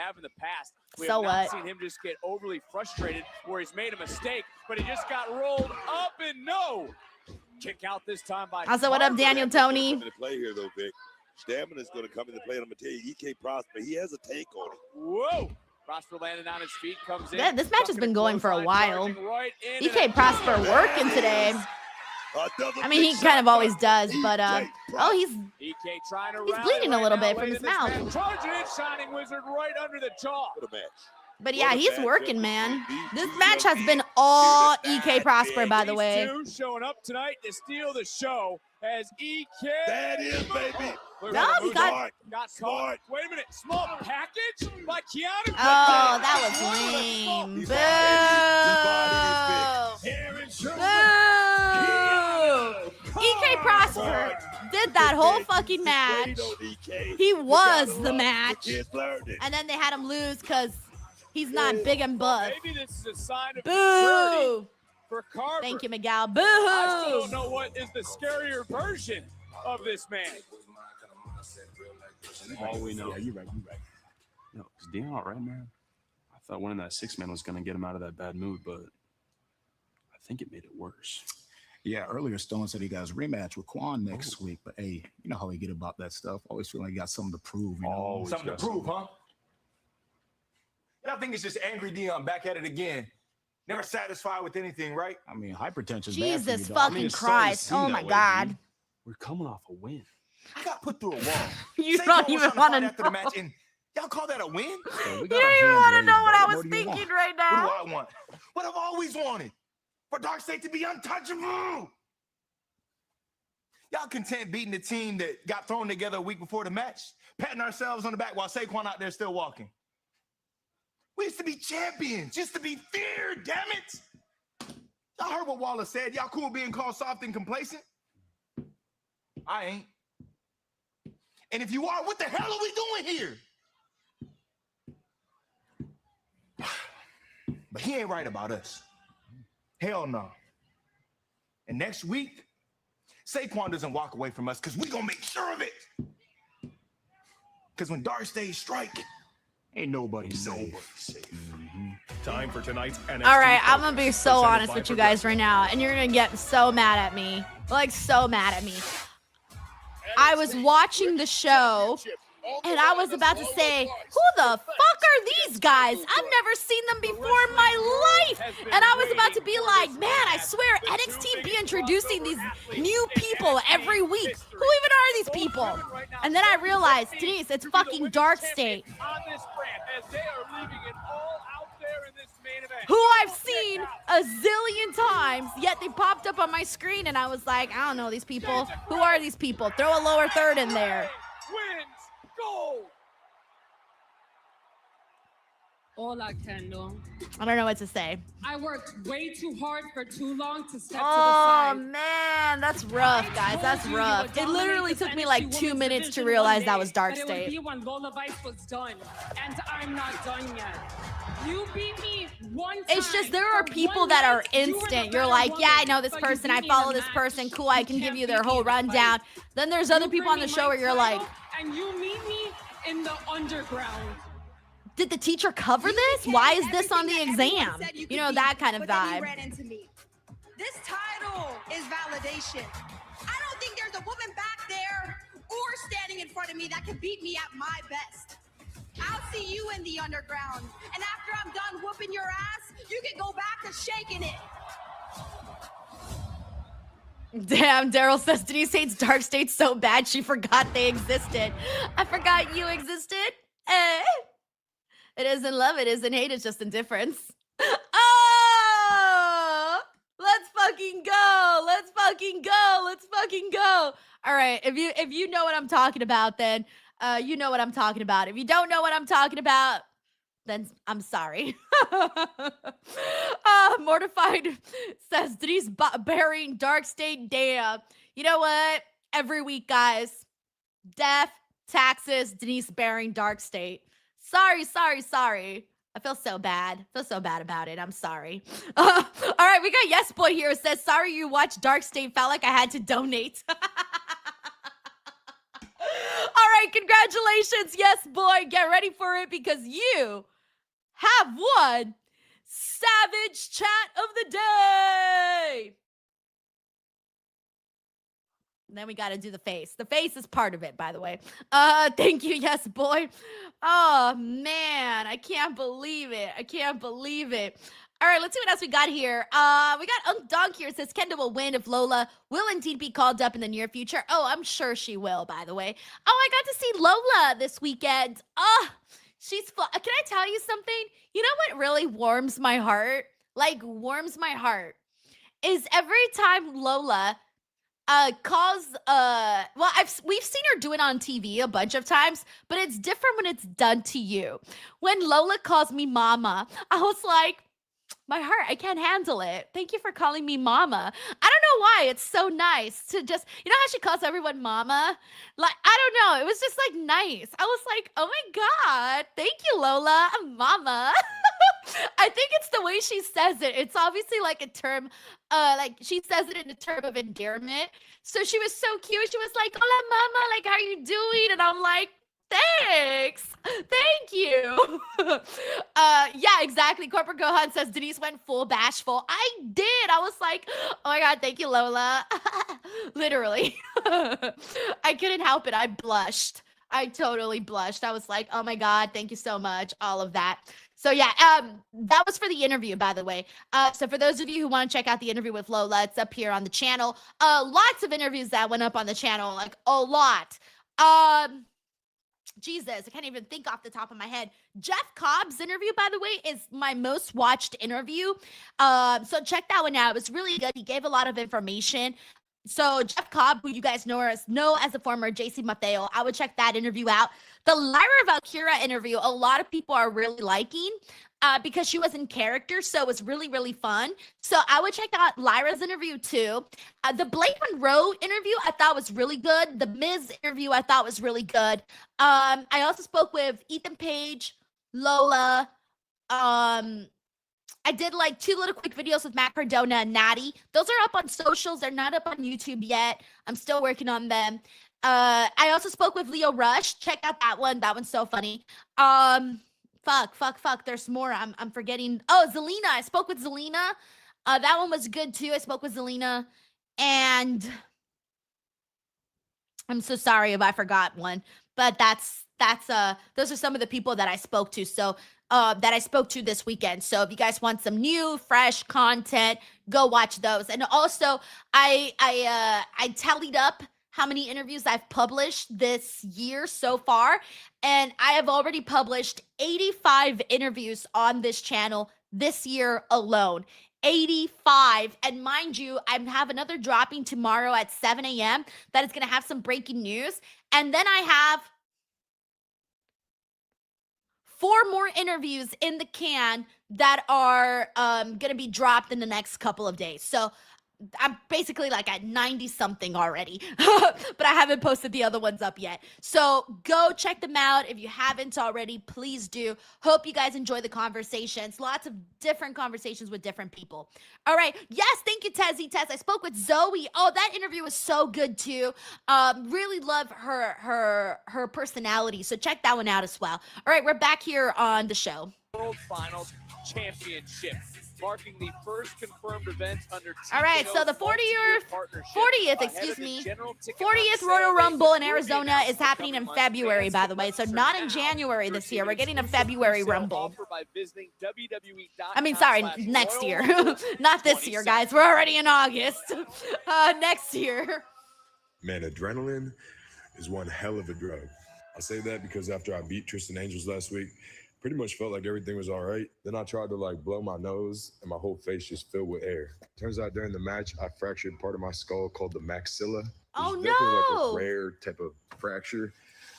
So what? Seen him just get overly frustrated where he's made a mistake, but he just got rolled up and no kick out this time by. Also, what up, Daniel Tony? Into play here though, Vic. Stamina's going to come into play. I'm going to tell you, EK Prosper, he has a take on it. Whoa. Prosper landing on his feet, comes in. Yeah, this match has been going for a while. EK Prosper working today. I mean, he kind of always does, but oh, he's bleeding a little bit from his mouth. Charging in, Shining Wizard right under the jaw. What a match. But yeah, he's working, man. This match has been all EK Prosper, by the way. These two showing up tonight to steal the show as EK. That is, baby. No, he got caught. Wait a minute. Small package by Keanu. Oh, that was lame. Boo. EK Prosper did that whole fucking match. He was the match. And then they had him lose because he's not big and buff. Maybe this is a sign of Boo. For Carver. Thank you, Miguel. Boo. I still don't know what is the scarier version of this man. All we know. Yeah, you're right. No, is Dion all right, man? I thought winning that 6-man was going to get him out of that bad mood, but I think it made it worse. Yeah, earlier Stone said he got his rematch with Quan next week, but hey, you know how he get about that stuff. Always feel like he got something to prove, you know? Something to prove, huh? Y'all think it's just angry Dion back at it again. Never satisfied with anything, right? I mean, hypertension. Jesus fucking Christ. Oh my God. We're coming off a win. I got put through a wall. You don't even want to after the match, and y'all call that a win? You don't even want to know what I was thinking right now. What do I want? What I've always wanted. For Darkseid to be untouchable. Y'all content beating the team that got thrown together a week before the match, patting ourselves on the back while Saquon out there still walking. We used to be champions, just to be feared, damn it. Y'all heard what Wallace said. Y'all cool being called soft and complacent? I ain't. And if you are, what the hell are we doing here? But he ain't right about us. Hell no. And next week, Saquon doesn't walk away from us because we're going to make sure of it. Because when dark days strike, ain't nobody safe. Time for tonight's NXT. All right, I'm gonna be Focus, so presented honest by with you guys right now, and you're gonna get so mad at me. Like, so mad at me. I was watching the show, and I was about to say, who the fuck are these guys? I've never seen them before in my life. And I was about to be like, man, I swear NXT be introducing these new people every week. Who even are these people? And then I realized, Denise, it's fucking Dark State, who I've seen a zillion times, yet they popped up on my screen, and I was like, I don't know these people. Who are these people? Throw a lower third in there. Hola, Kendal. I don't know what to say. I worked way too hard for too long to step to the Oh side. man, that's rough, guys. That's rough. It literally took me like 2 minutes to realize that was Dark But it would State. be when Lola Vice was done, and I'm not done yet. You beat me one time. It's just there are for people one that are night. You were the instant. You're better like, yeah, I woman, know this but you person. beat I me in follow a this match. person. Cool, I can give you their whole beat me in a rundown. Then there's other people on the show where you're like, and you meet me in the underground. did the teacher cover this? Why is this on the exam? You know, that kind of But then you vibe. ran into me. This title is validation. I don't think there's a woman back there or standing in front of me that can beat me at my best. I'll see you in the underground. And after I'm done whooping your ass, you can go back to shaking it. Damn, Daryl says Denise hates Dark State so bad she forgot they existed. I forgot you existed. It isn't love, it isn't hate, it's just indifference. Oh! Let's fucking go! Let's fucking go! Let's fucking go! All right, if you know what I'm talking about, then you know what I'm talking about. If you don't know what I'm talking about, then I'm sorry. Mortified says Denise burying Dark State. Damn. You know what? Every week, guys. Death, taxes, Denise burying Dark State. Sorry. I feel so bad. I feel so bad about it. I'm sorry. All right, we got Yes Boy here. It says, sorry you watched Dark State. Felt like I had to donate. All right, congratulations, Yes Boy. Get ready for it because you have won Savage Chat of the Day. And then we got to do the face. The face is part of it, by the way. Thank you, Yes Boy. Oh, man. I can't believe it. All right, let's see what else we got here. We got Unk Donk here. It says Kendal will win if Lola will indeed be called up in the near future. Oh, I'm sure she will, by the way. Oh, I got to see Lola this weekend. Oh, she's fun. Can I tell you something? You know what really warms my heart? Like, warms my heart is every time Lola we've seen her do it on TV a bunch of times, but it's different when it's done to you. When Lola calls me mama, I was like, my heart, I can't handle it. Thank you for calling me mama. I don't know why. It's so nice to just, you know how she calls everyone mama? Like, I don't know. It was just like nice. I was like, oh my God, thank you, Lola, mama. I think it's the way she says it. It's obviously like a term, like she says it in a term of endearment. So she was so cute. She was like, hola, mama, like, how you doing? And I'm like, thanks. Thank you. Yeah, exactly. Corporate Gohan says Denise went full bashful. I did. I was like, oh my God, thank you, Lola. Literally. I couldn't help it. I blushed. I totally blushed. I was like, oh my God, thank you so much. All of that. So yeah, that was for the interview, by the way. So for those of you who want to check out the interview with Lola, it's up here on the channel. Lots of interviews that went up on the channel, like a lot. Jesus, I can't even think off the top of my head. Jeff Cobb's interview, by the way, is my most watched interview. So check that one out. It was really good. He gave a lot of information. So Jeff Cobb, who you guys know as a former JC Mateo, I would check that interview out. The Lyra Valkyria interview, a lot of people are really liking because she was in character, so it was really, really fun. So I would check out Lyra's interview too. The Blake Monroe interview I thought was really good. The Miz interview I thought was really good. I also spoke with Ethan Page, Lola, I did like 2 little quick videos with Matt Cardona and Natty. Those are up on socials. They're not up on YouTube yet. I'm still working on them. I also spoke with Leo Rush. Check out that one. That one's so funny. Fuck. There's more. I'm forgetting. Oh, Zelina. I spoke with Zelina. That one was good too. I spoke with Zelina, and I'm so sorry if I forgot one. But those are some of the people that I spoke to. So that I spoke to this weekend. So if you guys want some new, fresh content, go watch those. And also, I tallied up how many interviews I've published this year so far, and I have already published 85 interviews on this channel this year alone. 85. And mind you, I have another dropping tomorrow at 7 a.m. that is going to have some breaking news. And then I have 4 more interviews in the can that are going to be dropped in the next couple of days. So I'm basically like at 90 something already, but I haven't posted the other ones up yet. So go check them out. If you haven't already, please do. Hope you guys enjoy the conversations. Lots of different conversations with different people. All right. Yes. Thank you, Tezzy. Tess. I spoke with Zoe. Oh, that interview was so good too. Really love her personality. So check that one out as well. All right. We're back here on the show. World Finals Championship, marking the first confirmed event under All right, so the 40th Royal Rumble in Arizona is happening in February, by the way. So not in January this year. We're getting a February Rumble. I mean, sorry, next year. Not this year, guys. We're already in August. Next year. Man, adrenaline is one hell of a drug. I say that because after I beat Tristan Angels last week, pretty much felt like everything was all right. Then I tried to like blow my nose and my whole face just filled with air. Turns out during the match, I fractured part of my skull called the maxilla. Oh definitely like a rare type of fracture.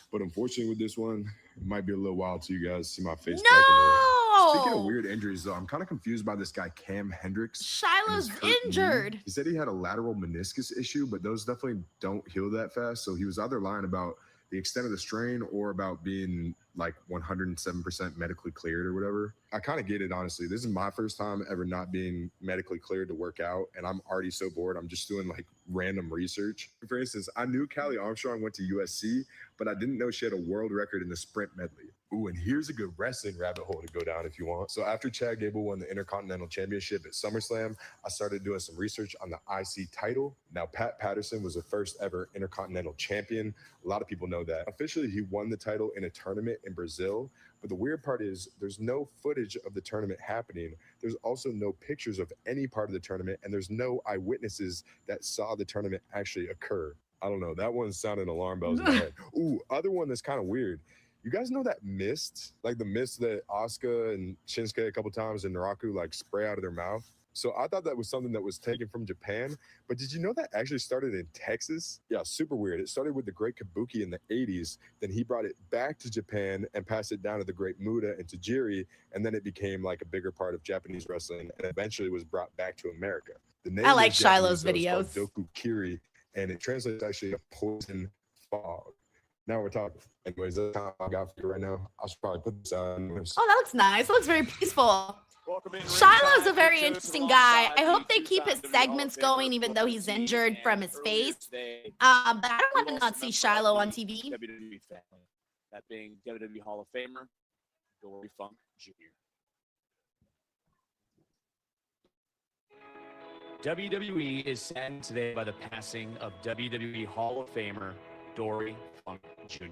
But unfortunately with this one, it might be a little while till you guys see my face. No! Speaking of weird injuries though, I'm kind of confused by this guy, Cam Hendricks. Shiloh's injured. He said he had a lateral meniscus issue, but those definitely don't heal that fast. So he was either lying about the extent of the strain or about being like 107% medically cleared or whatever. I kind of get it, honestly. This is my first time ever not being medically cleared to work out, and I'm already so bored. I'm just doing like random research. For instance, I knew Callie Armstrong went to USC, but I didn't know she had a world record in the sprint medley. Ooh, and here's a good wrestling rabbit hole to go down if you want. So after Chad Gable won the Intercontinental Championship at SummerSlam, I started doing some research on the IC title. Now, Pat Patterson was the first ever Intercontinental Champion. A lot of people know that. Officially, he won the title in a tournament in Brazil. But the weird part is there's no footage of the tournament happening. There's also no pictures of any part of the tournament, and there's no eyewitnesses that saw the tournament actually occur. I don't know. That one's sounding alarm bells in my head. Ooh, other one that's kind of weird. You guys know that mist? Like the mist that Asuka and Shinsuke a couple times and Naraku like spray out of their mouth? So I thought that was something that was taken from Japan, but did you know that actually started in Texas? Yeah, super weird. It started with the Great Kabuki in the 80s, then he brought it back to Japan and passed it down to the Great Muta and Tajiri, and then it became like a bigger part of Japanese wrestling and eventually was brought back to America. The name I like of Japanese, Shiloh's videos. though, is called Dokukiri, and it translates actually a poison fog. Now we're talking. Anyways, that's how I got for you right now. I should probably put this on. Oh, that looks nice. It looks very peaceful. Shiloh's a very interesting guy. I hope they keep his segments going, even though he's injured from his face. But I don't want to not see Shiloh on TV. WWE family, that being WWE Hall of Famer Dory Funk Jr. WWE is saddened today by the passing of WWE Hall of Famer Dory Funk Jr.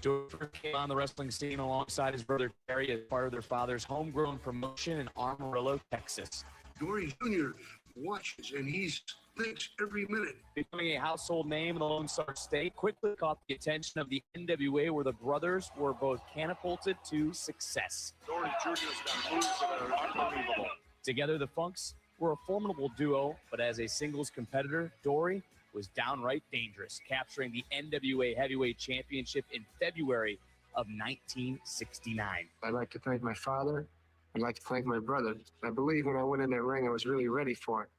Dory came on the wrestling scene alongside his brother Terry as part of their father's homegrown promotion in Amarillo, Texas. Dory Jr. watches and he thinks every minute. Becoming a household name in the Lone Star State, quickly caught the attention of the NWA, where the brothers were both catapulted to success. Dory Jr.'s got moves that are unbelievable. Together, the Funks were a formidable duo, but as a singles competitor, Dory was downright dangerous, capturing the NWA Heavyweight Championship in February of 1969. I'd like to thank my father. I'd like to thank my brother. I believe when I went in that ring, I was really ready for it.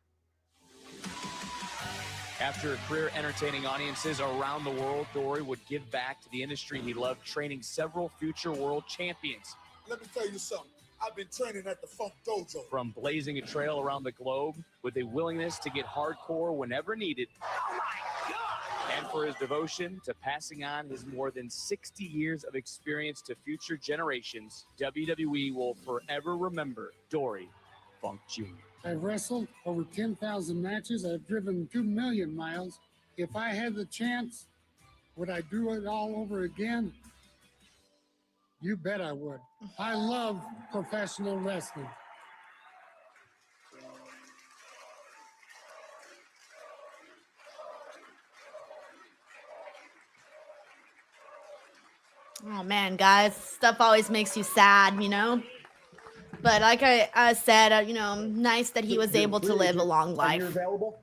After a career entertaining audiences around the world, Dory would give back to the industry he loved, training several future world champions. Let me tell you something. I've been training at the Funk Dojo. From blazing a trail around the globe with a willingness to get hardcore whenever needed. Oh my God! And for his devotion to passing on his more than 60 years of experience to future generations, WWE will forever remember Dory Funk Jr. I've wrestled over 10,000 matches. I've driven 2 million miles. If I had the chance, would I do it all over again? You bet I would. I love professional wrestling. Oh man, guys, stuff always makes you sad, you know? But like I said, you know, nice that he was able to live a long life. You're available?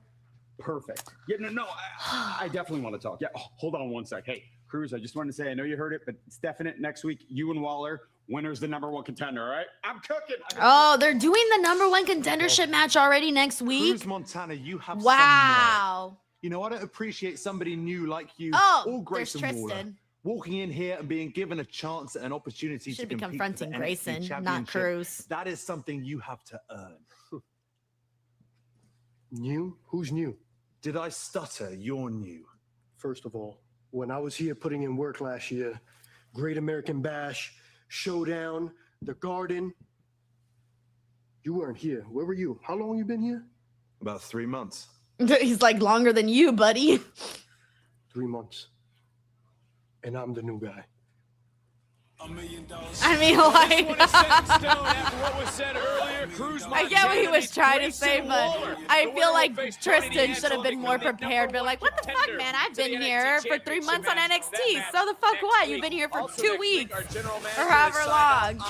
Perfect. Yeah, no, I definitely want to talk. Yeah, hold on one sec. Hey, Cruz, I just wanted to say, I know you heard it, but it's definite next week. You and Waller, winner's the #1 contender, all right? I'm cooking. Oh, they're doing the #1 contendership match already next week? Cruz Montana, you have wow. some you know, I don't appreciate somebody new like you. Oh, all Grayson there's Waller, Tristan. walking in here and being given a chance and an opportunity Should to be compete confronting for the Grayson, NXT not Championship. Cruz. That is something you have to earn. New? Who's new? Did I stutter? You're new. First of all, when I was here putting in work last year, Great American Bash, Showdown, The Garden, you weren't here. Where were you? How long you been here? About 3 months. He's like longer than you, buddy. 3 months. And I'm the new guy. I mean, like, what was said earlier, I get what he was trying to say, but I feel like Tristan should have been more prepared. But like, what the fuck, man? I've been here for 3 months on NXT. So the fuck what? You've been here for 2 weeks or however long.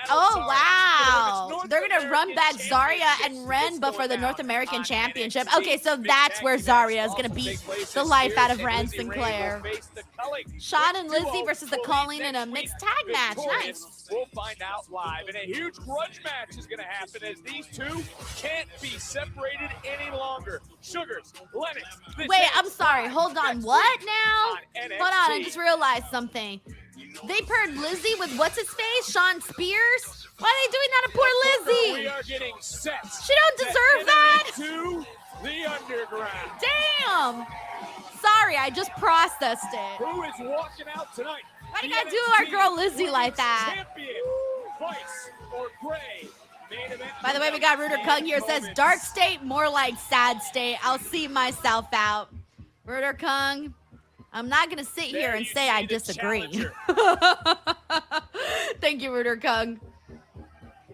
Oh wow, they're gonna run back Zarya and Ren, but for the North American Championship. Okay, so that's where Zarya is gonna beat the life out of Ren Sinclair. Sean and Lizzie versus the Colleen in a mixed tag match. Nice. We'll find out live. And a huge grudge match is going to happen as these two can't be separated any longer. Sugars, Lennox. Wait, I'm sorry. Hold on. What now? Hold on. I just realized something. They paired Lizzie with what's his face? Sean Spears? Why are they doing that to poor Lizzie? We are getting set. She don't deserve that. To the underground. Damn. Sorry, I just processed it. Who is walking out tonight? Why do you gotta do our girl Lizzie like that? Champion, Vice or Gray. By the way, we got Rooter Kung here. Says dark state, more like sad state. I'll see myself out. Rooter Kung, I'm not gonna sit here and say I disagree. Thank you, Rooter Kung.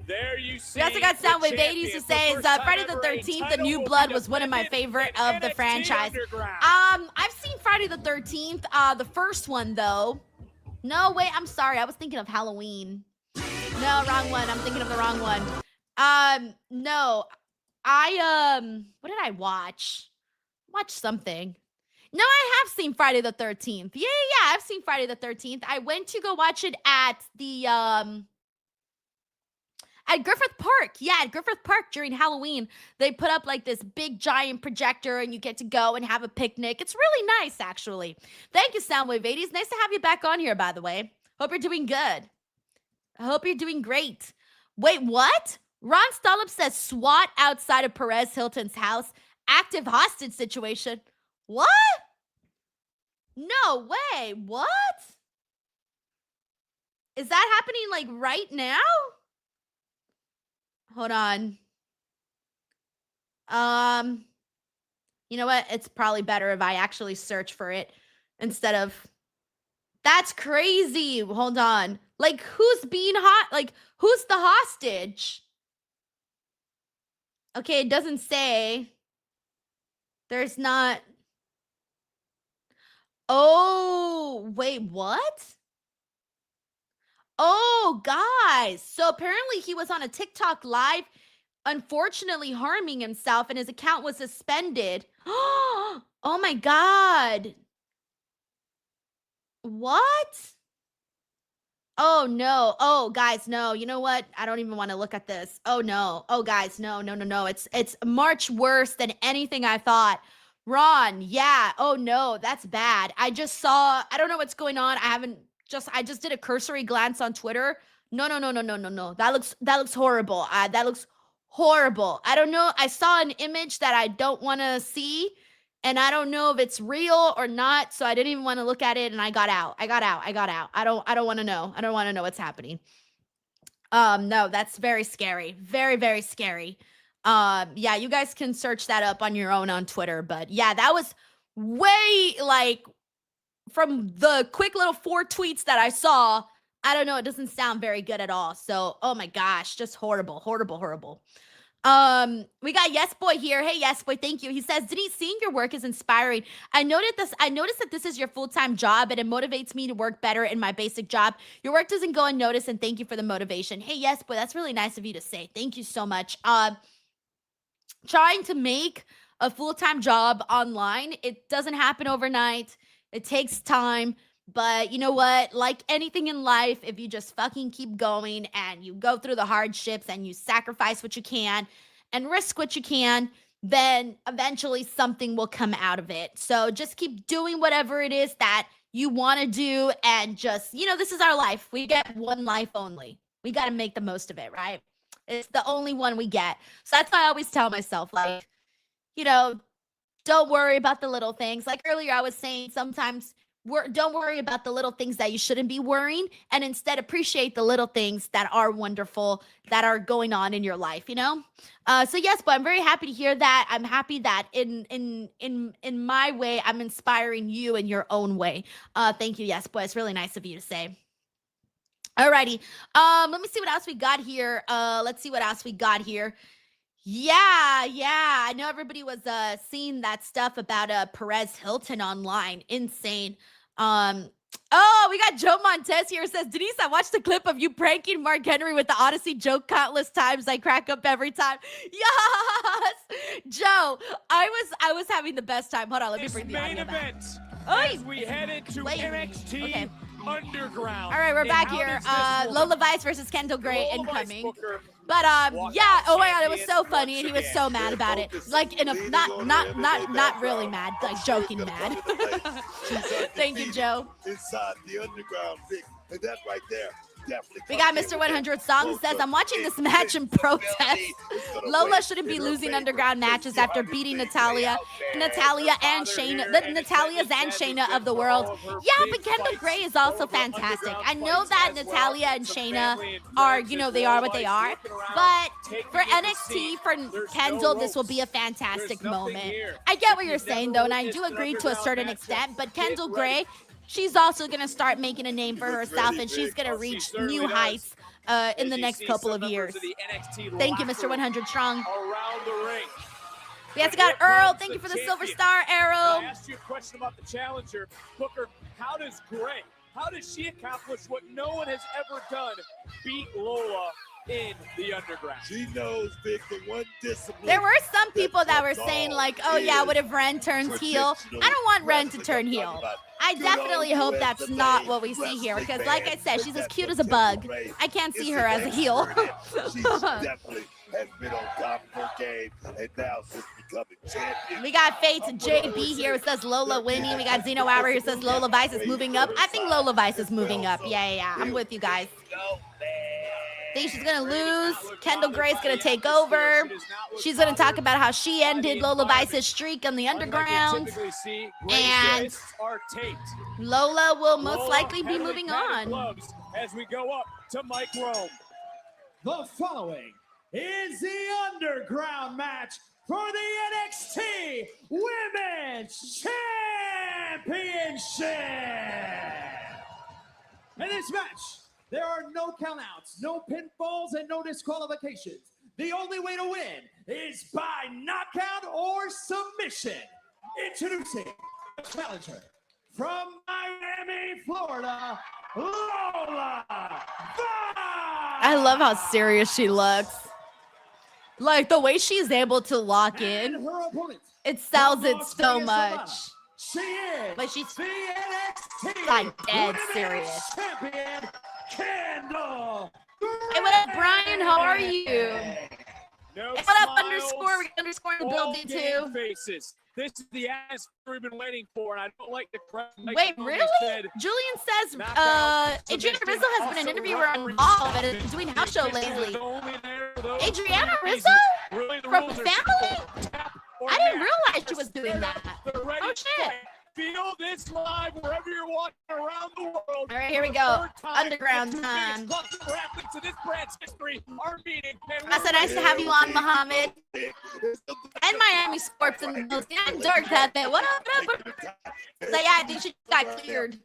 There you see. We also got Soundwave 80s who says Friday the 13th, The New Blood was one of my favorite of the franchise. I've seen Friday the 13th, the first one though. No, wait, I'm sorry. I was thinking of Halloween. No, wrong one. I'm thinking of the wrong one. No. What did I watch? Watch something. No, I have seen Friday the 13th. Yeah, I've seen Friday the 13th. I went to go watch it at the at Griffith Park. Yeah, at Griffith Park during Halloween. They put up like this big giant projector and you get to go and have a picnic. It's really nice, actually. Thank you, Soundwave 80s. Nice to have you back on here, by the way. Hope you're doing good. I hope you're doing great. Wait, what? Ron Stollup says SWAT outside of Perez Hilton's house. Active hostage situation. What? No way. What? Is that happening like right now? Hold on. You know what? It's probably better if I actually search for it instead of. That's crazy. Hold on. Like, who's being like, who's the hostage? Okay, it doesn't say. There's not. Oh, wait, what? Oh, guys. So apparently he was on a TikTok live, unfortunately harming himself, and his account was suspended. Oh my God. What? Oh no. Oh, guys, no. You know what? I don't even want to look at this. Oh no. Oh, guys, no. It's much worse than anything I thought. Ron, yeah. Oh no, that's bad. I just saw, I don't know what's going on. I just did a cursory glance on Twitter. No. That looks horrible. That looks horrible. I don't know. I saw an image that I don't want to see, and I don't know if it's real or not. So I didn't even want to look at it, and I got out. I don't want to know. I don't want to know what's happening. No, that's very scary. Very, very scary. Yeah, you guys can search that up on your own on Twitter. But yeah, that was way like from the quick little 4 tweets that I saw. I don't know. It doesn't sound very good at all. So, oh my gosh, just horrible. We got Yes Boy here. Hey, Yes Boy, thank you. He says, Denise, seeing your work is inspiring. I noticed that this is your full-time job, and it motivates me to work better in my basic job. Your work doesn't go unnoticed, and thank you for the motivation. Hey, Yes Boy, that's really nice of you to say. Thank you so much. Trying to make a full-time job online, it doesn't happen overnight. It takes time. But you know what? Like anything in life, if you just fucking keep going and you go through the hardships and you sacrifice what you can and risk what you can, then eventually something will come out of it. So just keep doing whatever it is that you want to do, and just, this is our life. We get one life only. We got to make the most of it, right? It's the only one we get. So that's why I always tell myself, like, don't worry about the little things. Like earlier, I was saying sometimes don't worry about the little things that you shouldn't be worrying, and instead appreciate the little things that are wonderful, that are going on in your life, So yes, but I'm very happy to hear that. I'm happy that in my way, I'm inspiring you in your own way. Thank you. Yes, but it's really nice of you to say. Alrighty. Let me see what else we got here. Let's see what else we got here. Yeah. I know everybody was seeing that stuff about Perez Hilton online. Insane. Oh, we got Joe Montez here. Says, Denise, I watched the clip of you pranking Mark Henry with the Odyssey joke countless times. I crack up every time. Yes, Joe. I was having the best time. Hold on, let me bring the audio back. As we head into NXT. Okay. Underground. All right, we're back here. Lola Vice versus Kendal Gray incoming. But yeah. Oh my God, it was so funny, and he was so mad about it. Like in a not really mad, like joking mad. Thank you, Joe. Inside the underground, Vic, and that right there. We got Mr. 100 Song says, I'm watching this match in protest. Lola shouldn't be losing underground matches after beating Natalia and Shayna, the Natalias and Shayna of the world. Yeah, but Kendal Gray is also fantastic. I know that Natalia and Shayna are, they are what they are. But for NXT, for Kendal, this will be a fantastic moment. I get what you're saying, though, and I do agree to a certain extent. But Kendal Gray, she's also going to start making a name for herself, and she's going to reach new heights in the next couple of years. Thank you, Mr. 100 Strong. We also got Earl. Thank you for the Silver Star Arrow. I asked you a question about the challenger. Booker, how does she accomplish what no one has ever done? Beat Lola in the underground. She knows, Vic, the one discipline. There were some people that were saying, like, oh yeah, what if Ren turns heel? I don't want Ren to turn heel. I definitely hope that's not what we see here, because like I said, she's as cute as a bug. I can't see her as a heel. She definitely has been on top of her game, and now she's becoming champion. We got Fates JB here. It says Lola winning. We got Zeno Hour here. Says Lola Vice is moving up. I think Lola Vice is moving up. Yeah. I'm with you guys. Think she's gonna lose. Kendal Gray's gonna take over. She's gonna talk about how she ended Lola Vice's streak on the underground, and Lola will most likely be moving on. As we go up to Mike Rome. The following is the underground match for the NXT Women's Championship. In this match, there are no countouts, no pinfalls, and no disqualifications. The only way to win is by knockout or submission. Introducing the challenger from Miami, Florida, Lola. I love how serious she looks. Like the way she's able to lock in, it sells it so much. She is but she's the NXT like dead serious. Champion, Kendal. Hey, what up, Brian? How are you? No hey, what up, smiles, underscore? We got underscore in the building too. Faces This is the atmosphere we've been waiting for, and I don't like the crowd. Wait, really? Julian says Adriana Rizzo has been an interviewer on Raw, but is doing house show lately. Adriana Rizzo? From Family? I didn't realize she was doing that. Oh, shit. Feel this live wherever you're watching around the world. All right, here we go. Underground time. That's so nice to have you on, Muhammad. And Miami Sports and those. Yeah, Dirk that bit. What up? So yeah, I think she got cleared.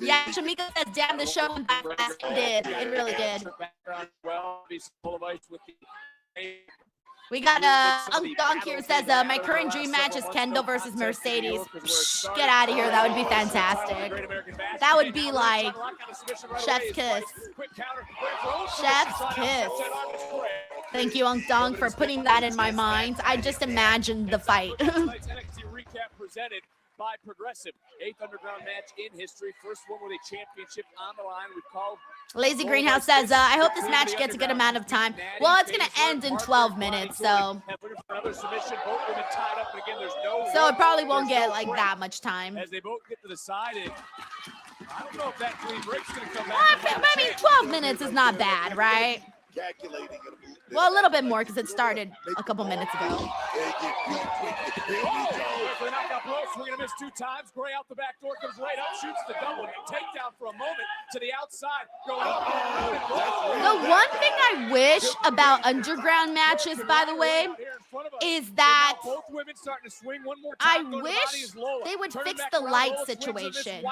Yeah, Shamika says, damn, the show went by fast. It did. It really did. We got Uncle Donk here says, my current dream match is Kendal versus Mercedes. Shh, get out of here. That would be fantastic. That would be like chef's kiss. Chef's kiss. Thank you, Uncle Donk, for putting that in my mind. I just imagined the fight. Presented by Progressive. 8th underground match in history. First one with a championship on the line. We've called. Lazy Greenhouse says, I hope this match gets a good amount of time. Well, it's going to end in 12 minutes, so it probably won't get like that much time. As they both get to the side, and I don't know if that clean break's going to come back. I mean, 12 minutes is not bad, right? Well, a little bit more because it started a couple minutes ago. Swinging a miss 2 times. Gray out the back door, comes right up, shoots the double. Takedown for a moment to the outside. The one thing I wish about underground matches, by the way, is that I wish they would fix the light situation.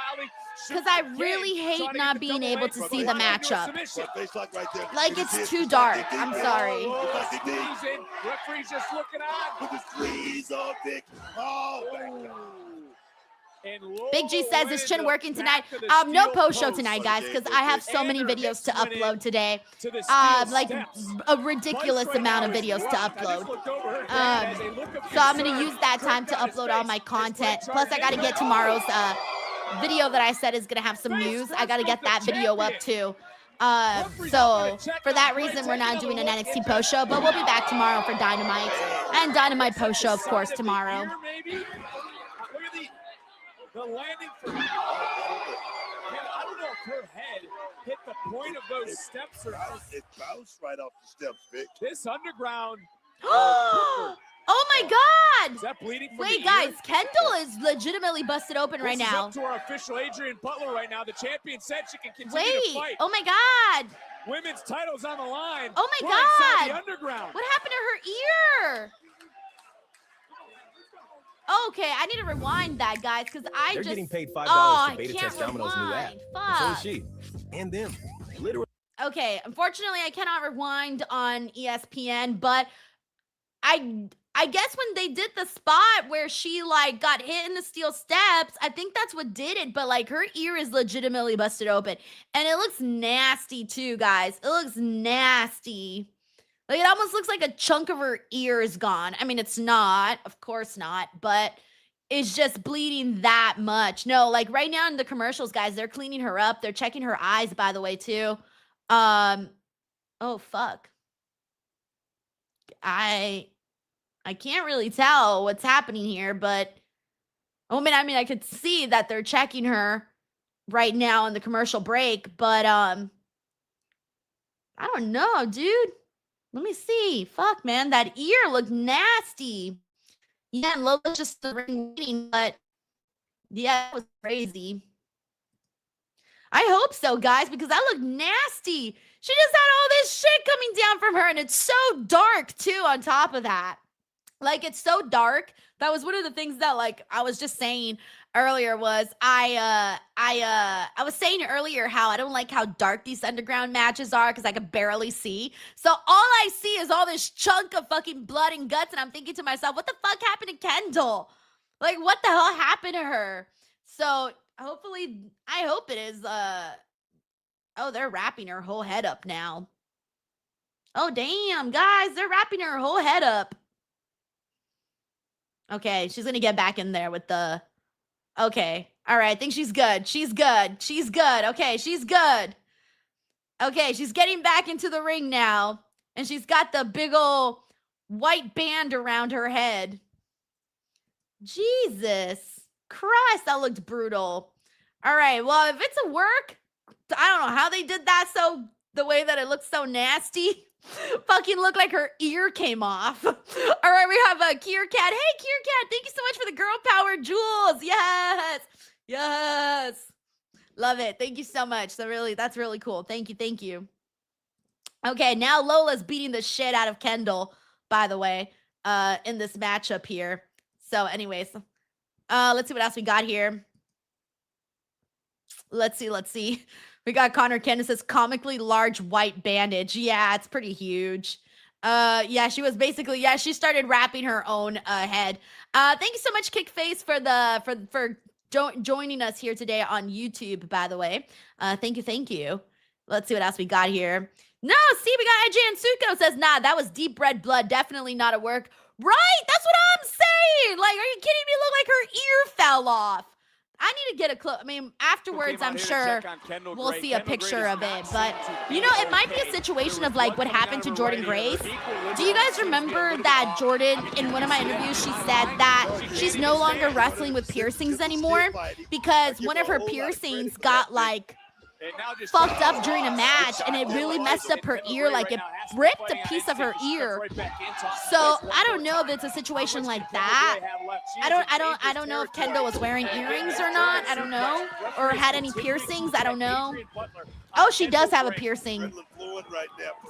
Because I really hate not being able to see the matchup. Like, it's too dark. I'm sorry. Referee's just looking on. With the squeeze on Vic. Big G says, is Chin working tonight? No post show tonight, guys, because I have so many videos to upload today. Like a ridiculous amount of videos to upload. So I'm going to use that time to upload all my content. Plus, I got to get tomorrow's video that I said is going to have some news. I got to get that video up too. So for that reason, we're not doing an NXT post show, but we'll be back tomorrow for Dynamite and Dynamite post show, of course, tomorrow. The landing for I don't know if her head hit the point of those steps or it bounced right off the steps, Vic. This underground. Oh my God! Is that bleeding from Wait, guys, Kendal is legitimately busted open right now. Up to our official Adrian Butler right now. The champion said she can continue to fight. Oh my God! Women's title's on the line. Oh my God! The underground. What happened to her ear? Okay, I need to rewind that, guys, because They're getting paid $5 to beta test Domino's new app. And so is she. And them. Literally. Okay, unfortunately, I cannot rewind on ESPN, but I guess when they did the spot where she like got hit in the steel steps, I think that's what did it. But like her ear is legitimately busted open, and it looks nasty too, guys. It looks nasty. Like it almost looks like a chunk of her ear is gone. I mean, it's not, of course not, but it's just bleeding that much. No, like right now in the commercials, guys, they're cleaning her up. They're checking her eyes, by the way, too. Oh fuck. I can't really tell what's happening here, but I mean, I could see that they're checking her right now in the commercial break, but I don't know, dude. Let me see. Fuck, man, that ear looked nasty. Yeah, and Lola's just the ring waiting, but yeah, it was crazy. I hope so, guys, because that looked nasty. She just had all this shit coming down from her, and it's so dark, too, on top of that. Like, it's so dark. That was one of the things that, like, I was just saying earlier was I was saying earlier how I don't like how dark these underground matches are because I could barely see. So all I see is all this chunk of fucking blood and guts, and I'm thinking to myself, what the fuck happened to Kendal? Like, what the hell happened to her? So hopefully, I hope it is, oh, they're wrapping her whole head up now. Oh, damn, guys, they're wrapping her whole head up. Okay, she's gonna get back in there with the... Okay, all right, I think she's good. She's good. She's good. Okay, she's good. Okay, she's getting back into the ring now, and she's got the big ol' white band around her head. Jesus Christ, that looked brutal. All right, well, if it's a work, I don't know how they did that so the way that it looks so nasty. Fucking looked like her ear came off. All right, we have a Kier Cat. Hey, Kier Cat, thank you so much for the girl power jewels. Yes. Yes. Love it. Thank you so much. That's really cool. Thank you. Thank you. Okay, now Lola's beating the shit out of Kendal, by the way, in this matchup here. So anyways, let's see what else we got here. Let's see. We got Connor Kendall says comically large white bandage. Yeah, it's pretty huge. Yeah, she was basically, she started wrapping her own head. Thank you so much, Kickface, for joining us here today on YouTube, by the way. Thank you. Let's see what else we got here. No, see, we got AJ and Suko says, nah, that was deep red blood. Definitely not a work. Right? That's what I'm saying. Like, are you kidding me? Look like her ear fell off. I need to get a close. I mean, afterwards, I'm sure we'll see a picture of it. But, you know, it might be a situation of like what happened to Jordan Grace. Do you guys remember that Jordan, in one of my interviews, she said that she's no longer wrestling with piercings anymore because one of her piercings got like fucked up during a match and it really messed up her ear. Like it ripped a piece of her ear. So I don't know if it's a situation like that. I don't know if Kendall was wearing earrings or not. I don't know. Or had any piercings. I don't know. Oh, she does have a piercing.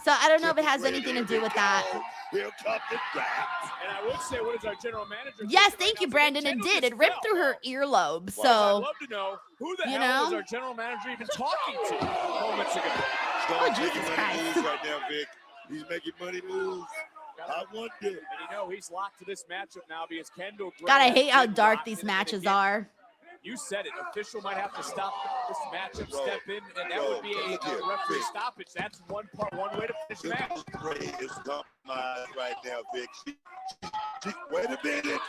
So I don't know if it has anything to do with that. Here comes the draft. And I would say, what is our general manager? Yes, thank you, Brandon. It did. It ripped through her earlobe. So, I'd love to know who the hell was our general manager even talking to moments ago. Oh, Jesus Christ. Right now, Vic. He's making money moves. I wonder. And you know, he's locked to this matchup now because Kendall. God, I hate how dark these matches are. You said it. Official might have to stop this matchup, step in, and that would be a referee stoppage. That's one way to finish the match. Is right now, Vic. Wait a minute.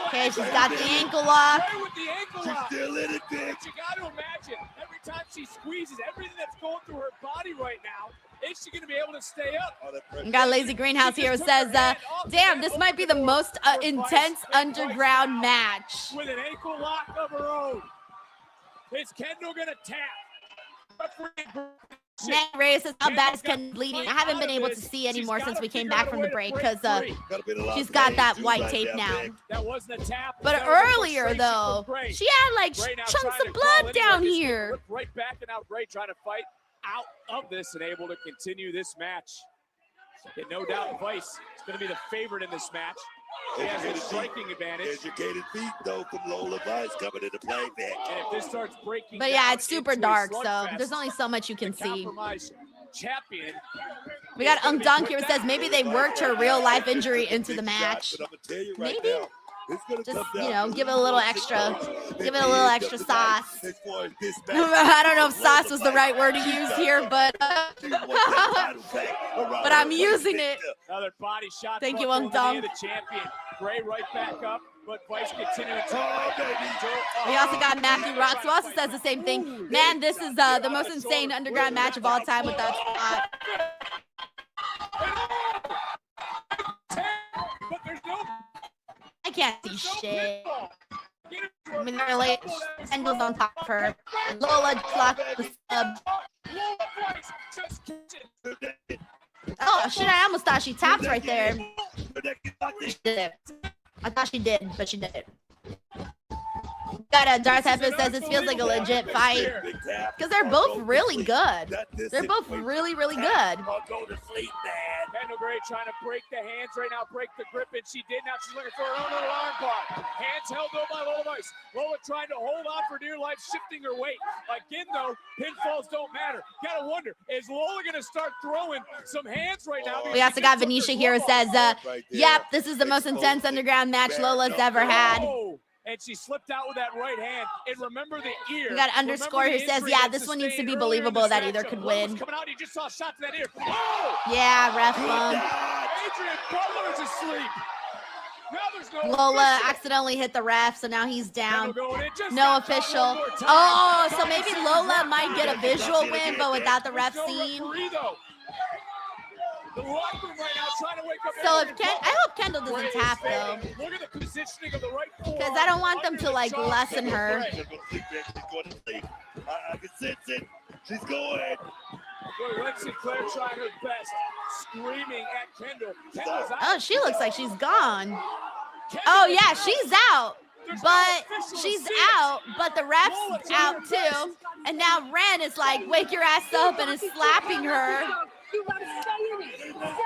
Okay, she's got the ankle lock. With the ankle lock. She's still in it, Vic. You got to imagine every time she squeezes everything that's going through her body right now. Is she going to be able to stay up? We got Lazy Greenhouse here who says, damn, this might be the most intense underground match. With an ankle lock of her own. Is Kendall going to tap? Nat Reyes says, how bad is Kendall bleeding? I haven't been able to see anymore since we came back from the break because she's got that white tape now. That wasn't a tap. But earlier, though, she had like chunks of blood down here. Right back and out, Gray trying to fight out of this and able to continue this match. And no doubt Vice is going to be the favorite in this match. He has a striking advantage. Educated feet, though, from Lola Vice coming into play, Vic. And if this starts breaking but yeah, it's super dark, so there's only so much you can see. Champion. We got Dunk here says maybe they worked her real life injury into the match. Maybe. Just, you know, give it a little extra sauce. I don't know if sauce was the right word to use here, but I'm using it. Another body shot. Thank you, Dunk. The champion. Gray right back up, but Vice continuing to. We also got Matthew Rocks, who also says the same thing. Man, this is the most insane underground match of all time with that spot. But there's no. I can't see shit. I mean, they're like, Kendall's on top of her. Lola blocked the sub. Oh, shit, I almost thought she tapped right there. She did it. I thought she did, but she did it. Got a Darth Heffer says this feels like a legit fight. Because they're both really good. They're both really, really good. Go to sleep, man. Kendall Gray trying to break the hands right now, break the grip, and she did. Now she's looking for her own little arm bar. Hands held though by Lola Vice. Lola trying to hold on for dear life, shifting her weight. Again, though, pinfalls don't matter. Gotta wonder, is Lola gonna start throwing some hands right now? We also got Venetia here who says, yep, this is the most intense underground match Lola's ever had. And she slipped out with that right hand. And remember the ear. We got underscore who says, yeah, this one needs to be believable that either could win. Coming out, he just saw a shot to that ear. Oh! Yeah, ref bump. Adrian Butler's asleep. Now there's no Lola accidentally hit the ref, so now he's down. No official. Oh, so maybe Lola might get a visual win, but without the ref scene. The locker room right now trying to wake up. So if I hope Kendall doesn't tap though, Look at the positioning of the right forearm. because I don't want them to like lessen her. I can sense it. She's going. Boy, Lexi Claire trying her best, screaming at Kendall. Kendall's out. Oh, she looks like she's gone. Oh yeah, she's out. But she's out, but the ref's out too. And now Ren is like, wake your ass up, and is slapping her.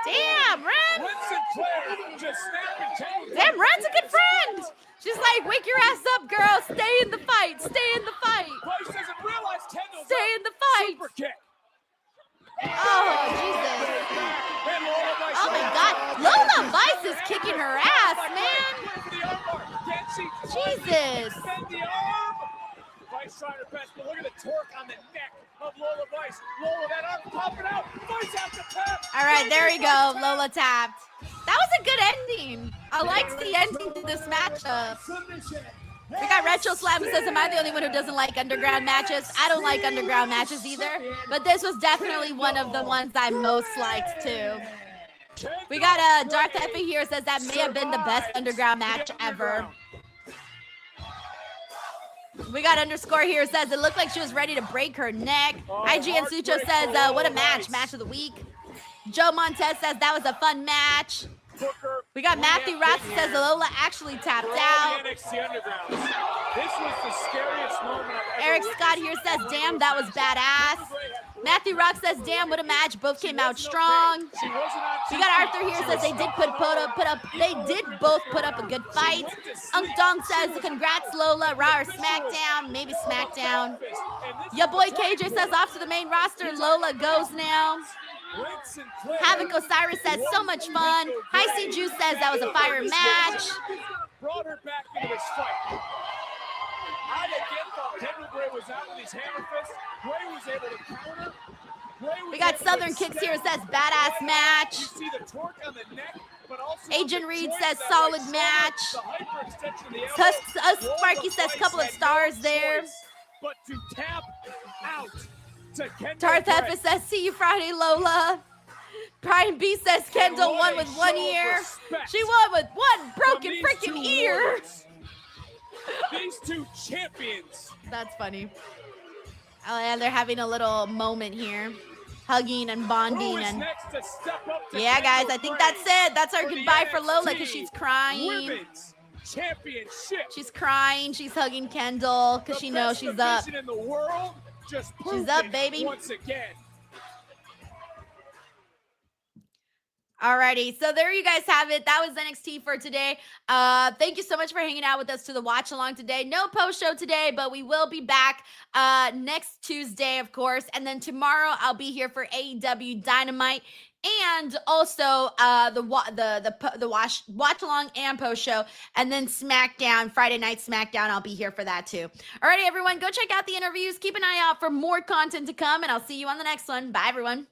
Damn, Ren. Damn, Ren's a good friend. She's like, wake your ass up, girl. Stay in the fight. Stay in the fight. Stay in the fight. Oh, Jesus. Oh, my God. Lola Vice is kicking her ass, man. Jesus. Vice trying her best, but look at the torque on the neck of Lola Vice. Lola, that arm popping out. Vice has to tap. All right, there you go. Lola tapped. That was a good ending. I liked the ending to this matchup. We got Retro Slam who says, am I the only one who doesn't like underground matches? I don't like underground matches either, but this was definitely one of the ones I most liked too. We got Darth Effie here says that may have been the best underground match ever. We got underscore here says it looked like she was ready to break her neck. IGN Sucho says, what a match. Match of the week. Joe Montez says that was a fun match. We got Matthew Ross says Lola actually tapped out. This was the scariest moment I've ever Eric Scott here says, damn, that was badass. Matthew Rock says, damn, what a match. Both came out strong. We got Arthur here says they did both put up a good fight. Unk Dong says, congrats Lola, Raw or SmackDown, maybe SmackDown. Your boy KJ says off to the main roster, Lola goes now. Havoc Osiris says, so much fun. High C Juice says that was a fire match. Brought her back into this fight. I again thought Kendall Gray was out with his hammer fist. Gray was able to counter. We got Southern Kicks here says badass match. You see the torque on the neck, but also Agent Reed says solid match. Sparky says couple of stars there. But to tap out to Kendall Darth Gray. Effa says, see you Friday, Lola. Brian B says Kendall won with one ear. She won with one broken freaking ear. These two champions. That's funny. Oh, yeah, they're having a little moment here. Hugging and bonding. And yeah, guys, I think that's it. That's our goodbye for Lola because she's crying. Championship. She's crying. She's hugging Kendall because she knows she's up. In the world, just she's up, baby. Once again. Alrighty, so there you guys have it. That was NXT for today. Thank you so much for hanging out with us to the watch along today. No post show today, but we will be back next Tuesday, of course. And then tomorrow I'll be here for AEW Dynamite and also the watch along and post show. And then SmackDown, Friday Night SmackDown, I'll be here for that too. Alrighty, everyone, go check out the interviews. Keep an eye out for more content to come, and I'll see you on the next one. Bye, everyone.